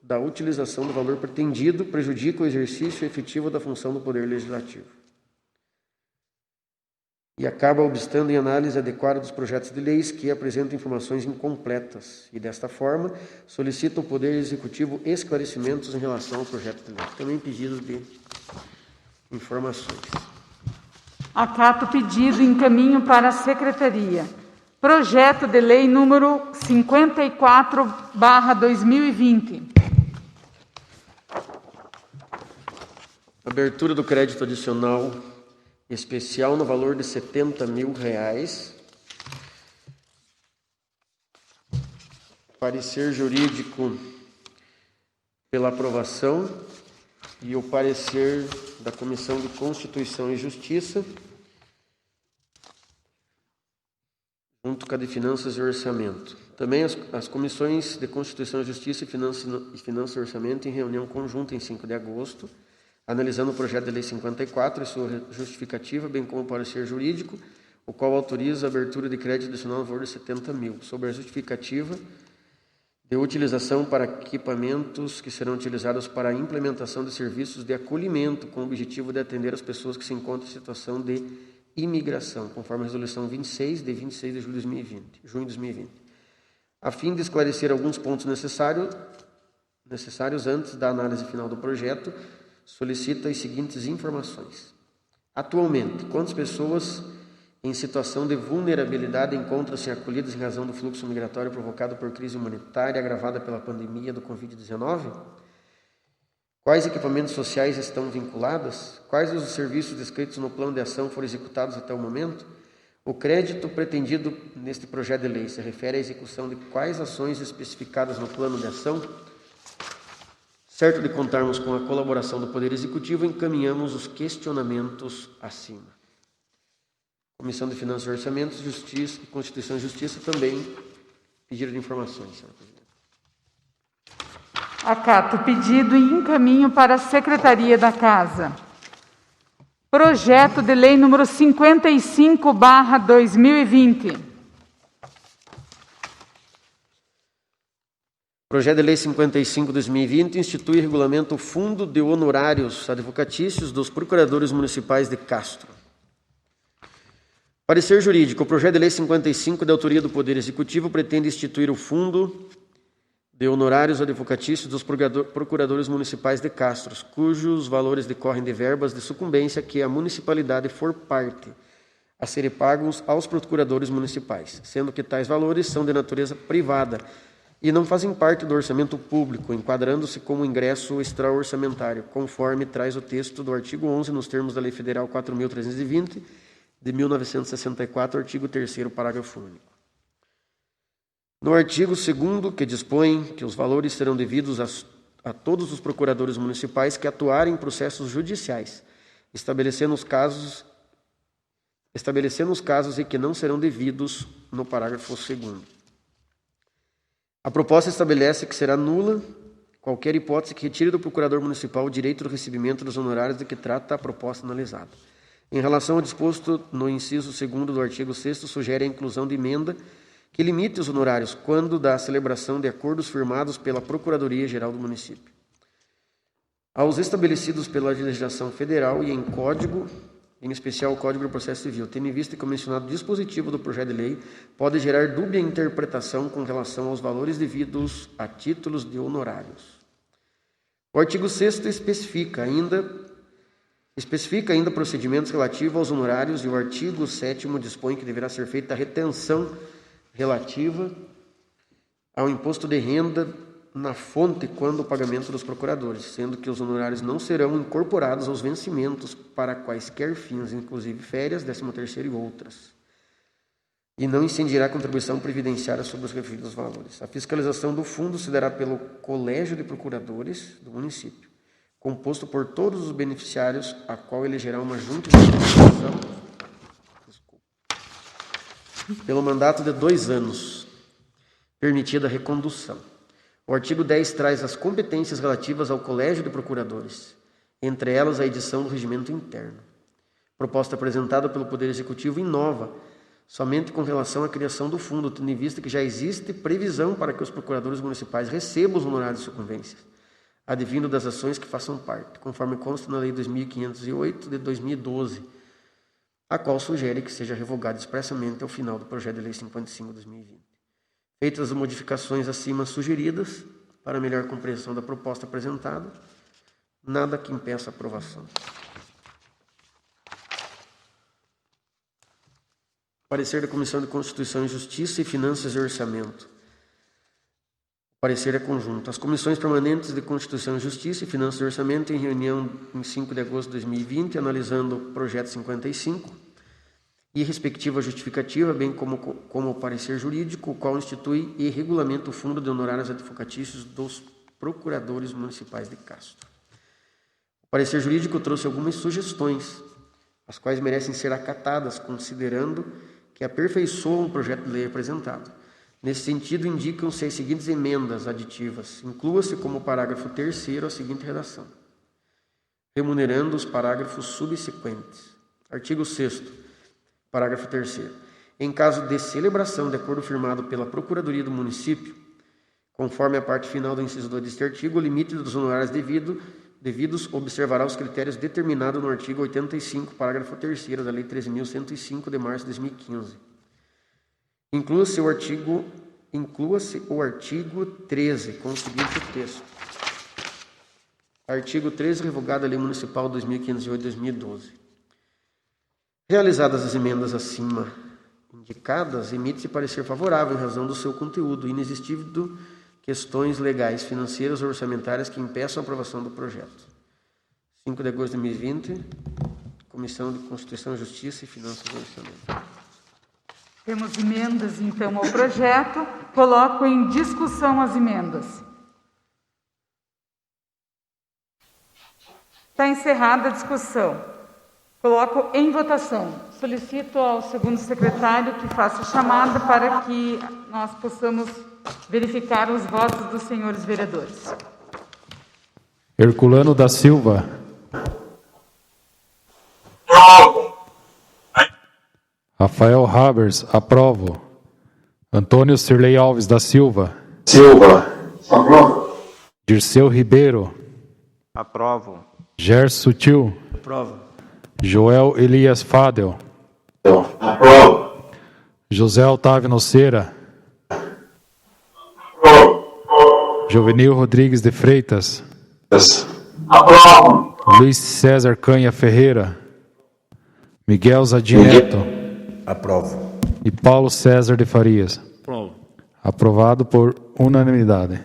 da utilização do valor pretendido, prejudica o exercício efetivo da função do Poder Legislativo. E acaba obstando em análise adequada dos projetos de leis que apresentam informações incompletas e, desta forma, solicita ao Poder Executivo esclarecimentos em relação ao projeto de lei. Também pedido de informações. Acato o pedido e encaminho para a Secretaria. Projeto de Lei número 54/2020. Abertura do crédito adicional especial no valor de R$ 70 mil. Parecer jurídico pela aprovação e o parecer da Comissão de Constituição e Justiça, junto com a de Finanças e Orçamento. Também as comissões de Constituição e Justiça e Finanças e Orçamento em reunião conjunta em 5 de agosto, analisando o projeto de lei 54 e sua justificativa, bem como o parecer jurídico, o qual autoriza a abertura de crédito adicional no valor de R$ 70 mil, sobre a justificativa de utilização para equipamentos que serão utilizados para a implementação de serviços de acolhimento, com o objetivo de atender as pessoas que se encontram em situação de imigração, conforme a resolução 26, de 26 de junho de 2020. A fim de esclarecer alguns pontos necessários antes da análise final do projeto, solicita as seguintes informações. Atualmente, quantas pessoas em situação de vulnerabilidade encontram-se acolhidas em razão do fluxo migratório provocado por crise humanitária agravada pela pandemia do Covid-19? Quais equipamentos sociais estão vinculados? Quais os serviços descritos no plano de ação foram executados até o momento? O crédito pretendido neste projeto de lei se refere à execução de quais ações especificadas no plano de ação? Certo de contarmos com a colaboração do Poder Executivo, encaminhamos os questionamentos acima. Comissão de Finanças e Orçamentos, Justiça, Constituição e Justiça também pediram informações, senhor presidente. Acato o pedido e encaminho para a Secretaria da Casa. Projeto de Lei número 55/2020. Projeto de Lei 55/2020 institui e regulamenta o Fundo de Honorários Advocatícios dos Procuradores Municipais de Castro. Parecer jurídico. O projeto de Lei 55, de autoria do Poder Executivo, pretende instituir o Fundo de Honorários Advocatícios dos Procuradores Municipais de Castro, cujos valores decorrem de verbas de sucumbência que a municipalidade for parte, a serem pagos aos procuradores municipais, sendo que tais valores são de natureza privada e não fazem parte do orçamento público, enquadrando-se como ingresso extraorçamentário, conforme traz o texto do artigo 11, nos termos da Lei Federal 4.320, de 1964, artigo 3º, parágrafo único. No artigo 2º, que dispõe que os valores serão devidos a todos os procuradores municipais que atuarem em processos judiciais, estabelecendo os casos em que não serão devidos no parágrafo 2º. A proposta estabelece que será nula qualquer hipótese que retire do procurador municipal o direito do recebimento dos honorários de que trata a proposta analisada. Em relação ao disposto no inciso 2º do artigo 6º, sugere a inclusão de emenda que limite os honorários quando da celebração de acordos firmados pela Procuradoria-Geral do município, aos estabelecidos pela legislação federal e em código, em especial o Código do Processo Civil, tendo em vista que o mencionado dispositivo do projeto de lei pode gerar dúbia interpretação com relação aos valores devidos a títulos de honorários. O artigo 6º especifica ainda procedimentos relativos aos honorários e o artigo 7º dispõe que deverá ser feita a retenção relativa ao imposto de renda na fonte quando o pagamento dos procuradores, sendo que os honorários não serão incorporados aos vencimentos para quaisquer fins, inclusive férias, 13º e outras, e não incidirá a contribuição previdenciária sobre os referidos valores. A fiscalização do fundo se dará pelo Colégio de Procuradores do município, composto por todos os beneficiários, a qual elegerá uma junta de fiscalização pelo mandato de 2 anos, permitida a recondução. O artigo 10 traz as competências relativas ao Colégio de Procuradores, entre elas a edição do regimento interno. A proposta apresentada pelo Poder Executivo inova somente com relação à criação do fundo, tendo em vista que já existe previsão para que os procuradores municipais recebam os honorários de sucumbências, advindo das ações que façam parte, conforme consta na Lei 2508 de 2012, a qual sugere que seja revogada expressamente ao final do projeto de Lei 55/2020. Feitas as modificações acima sugeridas, para melhor compreensão da proposta apresentada, nada que impeça a aprovação. Parecer da Comissão de Constituição e Justiça e Finanças e Orçamento. O parecer é conjunto. As comissões permanentes de Constituição e Justiça e Finanças e Orçamento, em reunião em 5 de agosto de 2020, analisando o projeto 55 e respectiva justificativa, bem como o parecer jurídico, o qual institui e regulamenta o Fundo de Honorários Advocatícios dos Procuradores Municipais de Castro. O parecer jurídico trouxe algumas sugestões, as quais merecem ser acatadas, considerando que aperfeiçoam o projeto de lei apresentado. Nesse sentido, indicam-se as seguintes emendas aditivas. Inclua-se como parágrafo 3º a seguinte redação: remunerando os parágrafos subsequentes. Artigo 6º. Parágrafo 3º. Em caso de celebração de acordo firmado pela Procuradoria do município, conforme a parte final do inciso 2 deste artigo, o limite dos honorários devidos observará os critérios determinados no artigo 85, parágrafo 3º da Lei 13.105 de março de 2015. Inclua-se o artigo 13, com o seguinte texto. Artigo 13, revogada a Lei Municipal 2508-2012. Realizadas as emendas acima indicadas, emite-se parecer favorável em razão do seu conteúdo, inexistindo questões legais, financeiras ou orçamentárias que impeçam a aprovação do projeto. 5 de agosto de 2020, Comissão de Constituição, Justiça e Finanças e Orçamento. Temos emendas, então, ao projeto. Coloco em discussão as emendas. Está encerrada a discussão. Coloco em votação. Solicito ao segundo secretário que faça a chamada para que nós possamos verificar os votos dos senhores vereadores. Herculano da Silva. Aprovo. Rafael Habers, aprovo. Antônio Cirlei Alves da Silva. Aprovo. Dirceu Ribeiro. Aprovo. Gerson Sutil. Aprovo. Joel Elias Fadel. Aprovo. José Otávio Noceira. Aprovo. Jovenil Rodrigues de Freitas. Aprovo. Luiz César Canha Ferreira. Miguel Zadim Neto. Aprovo. E Paulo César de Farias. Aprovo. Aprovado por unanimidade.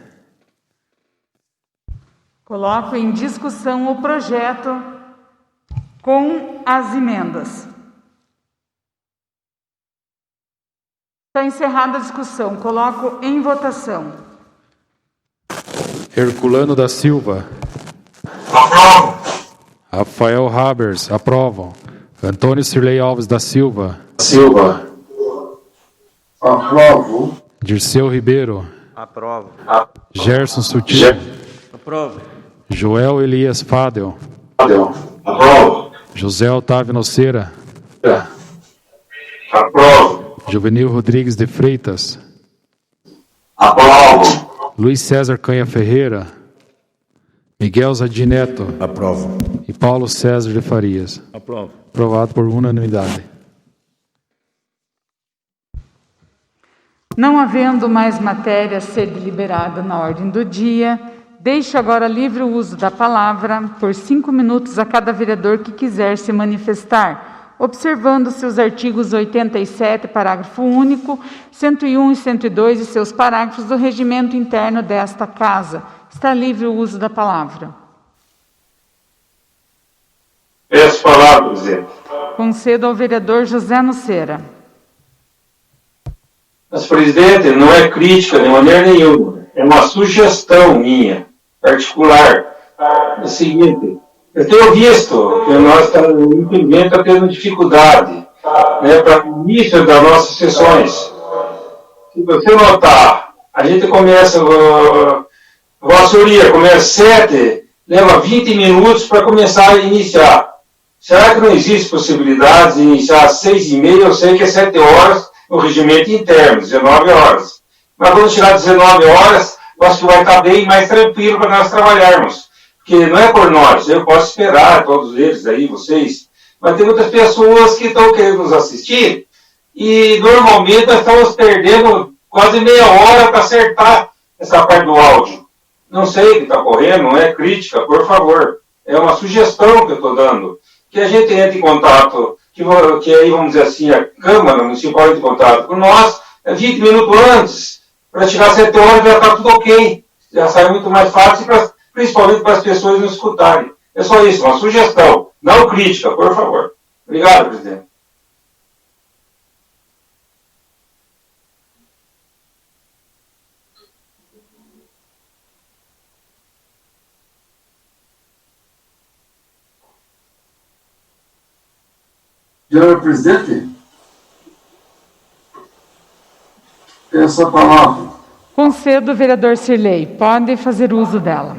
Coloco em discussão o projeto com as emendas. Está encerrada a discussão. Coloco em votação. Herculano da Silva. Aprovo. Rafael Habers, aprovam. Antônio Cirlei Alves da Silva. Aprovo. Dirceu Ribeiro. Aprovo. Gerson Sutil. Aprovo. Joel Elias Fadel. Aprovo. José Otávio Noceira. Aprovo. Jovenil Rodrigues de Freitas. Aprovo. Luiz César Canha Ferreira. Miguel Zadim Neto. Aprovo. E Paulo César de Farias. Aprovo. Aprovado por unanimidade. Não havendo mais matéria a ser deliberada na ordem do dia, deixo agora livre o uso da palavra por 5 minutos a cada vereador que quiser se manifestar, observando-se os artigos 87, parágrafo único, 101 e 102 e seus parágrafos do regimento interno desta Casa. Está livre o uso da palavra. Peço palavra, presidente. Concedo ao vereador José Noceira. Mas, presidente, não é crítica de maneira nenhuma. É uma sugestão minha, particular. É o seguinte, eu tenho visto que nós infelizmente está tendo dificuldade, né, para o início das nossas sessões. Se você notar, a gente começa, Vossa Senhoria começa 7, leva 20 minutos para começar a iniciar. Será que não existe possibilidade de iniciar às 6h30? Eu sei que é 7 horas no regimento interno, 19 horas. Mas quando chegar às 19 horas, eu acho que vai estar bem mais tranquilo para nós trabalharmos. Porque não é por nós, eu posso esperar todos eles aí, vocês, mas tem muitas pessoas que estão querendo nos assistir e normalmente nós estamos perdendo quase meia hora para acertar essa parte do áudio. Não sei o que está ocorrendo, não é crítica, por favor. É uma sugestão que eu estou dando. Que a gente entre em contato, que aí, vamos dizer assim, a Câmara Municipal entre em contato com nós 20 minutos antes, para chegar às 7 horas já está tudo ok. Já sai muito mais fácil, principalmente para as pessoas não escutarem. É só isso, uma sugestão, não crítica, por favor. Obrigado, presidente. Senhor presidente, essa palavra. Concedo ao vereador Cirlei. Pode fazer uso dela.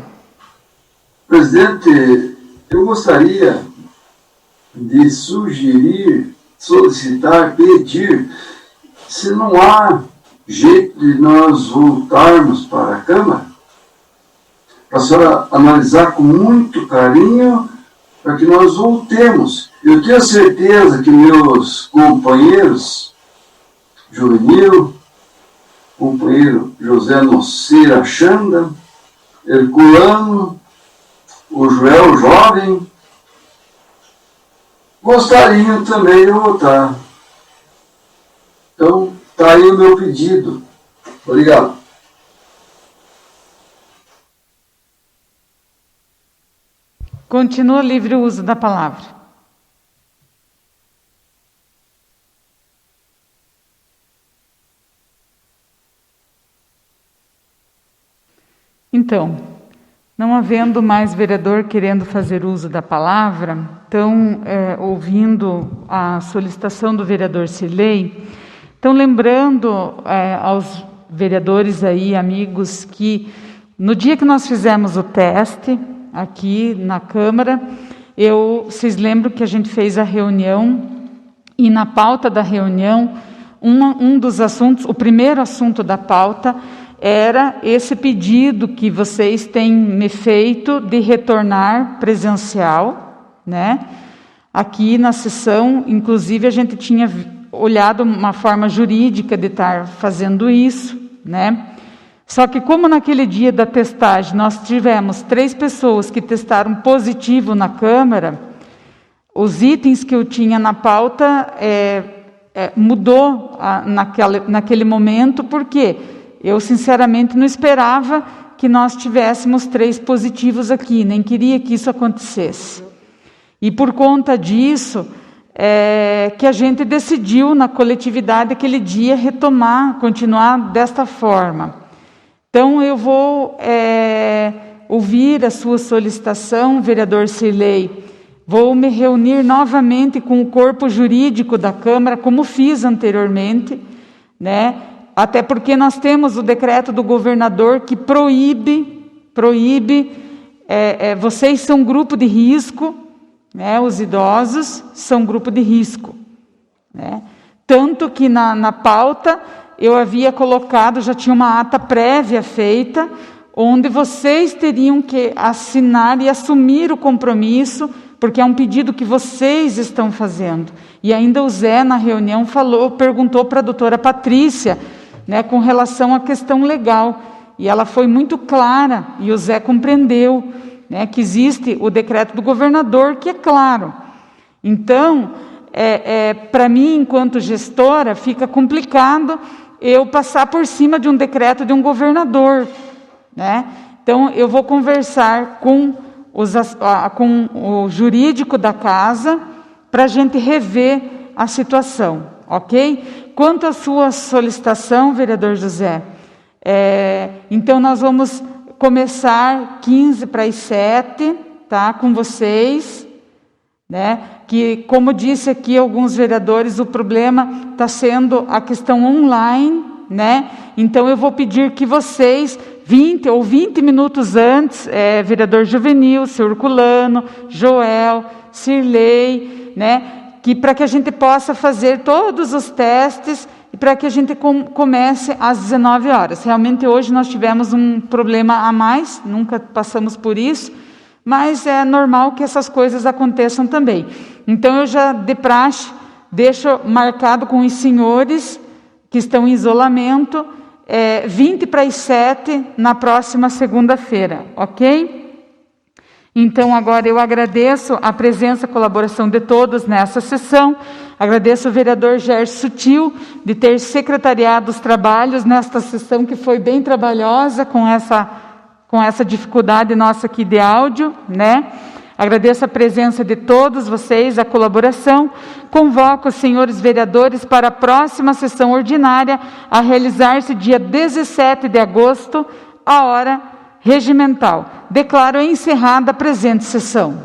Presidente, eu gostaria de sugerir, solicitar, pedir, se não há jeito de nós voltarmos para a Câmara, para a senhora analisar com muito carinho, para que nós voltemos. Eu tenho certeza que meus companheiros, Jovenil, companheiro José Noceira Chanda, Herculano, o Joel Jovem, gostariam também de votar. Então, está aí o meu pedido. Obrigado. Continua livre o uso da palavra. Então, não havendo mais vereador querendo fazer uso da palavra, então, ouvindo a solicitação do vereador Cirlei, então, lembrando aos vereadores aí, amigos, que no dia que nós fizemos o teste, aqui na Câmara. Vocês lembram que a gente fez a reunião, e na pauta da reunião, um dos assuntos, o primeiro assunto da pauta, era esse pedido que vocês têm me feito de retornar presencial, né? Aqui na sessão, inclusive, a gente tinha olhado uma forma jurídica de estar fazendo isso, né? Só que como naquele dia da testagem nós tivemos 3 pessoas que testaram positivo na Câmara, os itens que eu tinha na pauta mudou naquele momento, porque eu sinceramente não esperava que nós tivéssemos 3 positivos aqui, nem queria que isso acontecesse. E por conta disso, que a gente decidiu na coletividade aquele dia continuar desta forma. Então eu vou ouvir a sua solicitação, vereador Cirlei. Vou me reunir novamente com o corpo jurídico da Câmara, como fiz anteriormente, né? Até porque nós temos o decreto do governador que proíbe, vocês são grupo de risco, né? Os idosos são grupo de risco, né? Tanto que na pauta eu havia colocado, já tinha uma ata prévia feita, onde vocês teriam que assinar e assumir o compromisso, porque é um pedido que vocês estão fazendo. E ainda o Zé, na reunião, perguntou para a doutora Patrícia, né, com relação à questão legal. E ela foi muito clara, e o Zé compreendeu, né, que existe o decreto do governador, que é claro. Então, para mim, enquanto gestora, fica complicado eu passar por cima de um decreto de um governador, né? Então, eu vou conversar com o jurídico da casa para a gente rever a situação, ok? Quanto à sua solicitação, vereador José, então nós vamos começar 6:15, tá, com vocês, né? Que, como disse aqui alguns vereadores, o problema está sendo a questão online, né? Então eu vou pedir que vocês 20 minutos antes, vereador Juvenil, senhor Herculano, Joel, Cirlei, né? Para que a gente possa fazer todos os testes e para que a gente comece às 19 horas. Realmente hoje nós tivemos um problema a mais, nunca passamos por isso, mas é normal que essas coisas aconteçam também. Então eu já, de praxe, deixo marcado com os senhores que estão em isolamento, 6:20 na próxima segunda-feira, ok? Então agora eu agradeço a presença e colaboração de todos nessa sessão, agradeço ao vereador Gerson Sutil de ter secretariado os trabalhos nesta sessão que foi bem trabalhosa com essa dificuldade nossa aqui de áudio, né? Agradeço a presença de todos vocês, a colaboração. Convoco os senhores vereadores para a próxima sessão ordinária a realizar-se dia 17 de agosto, a hora regimental. Declaro encerrada a presente sessão.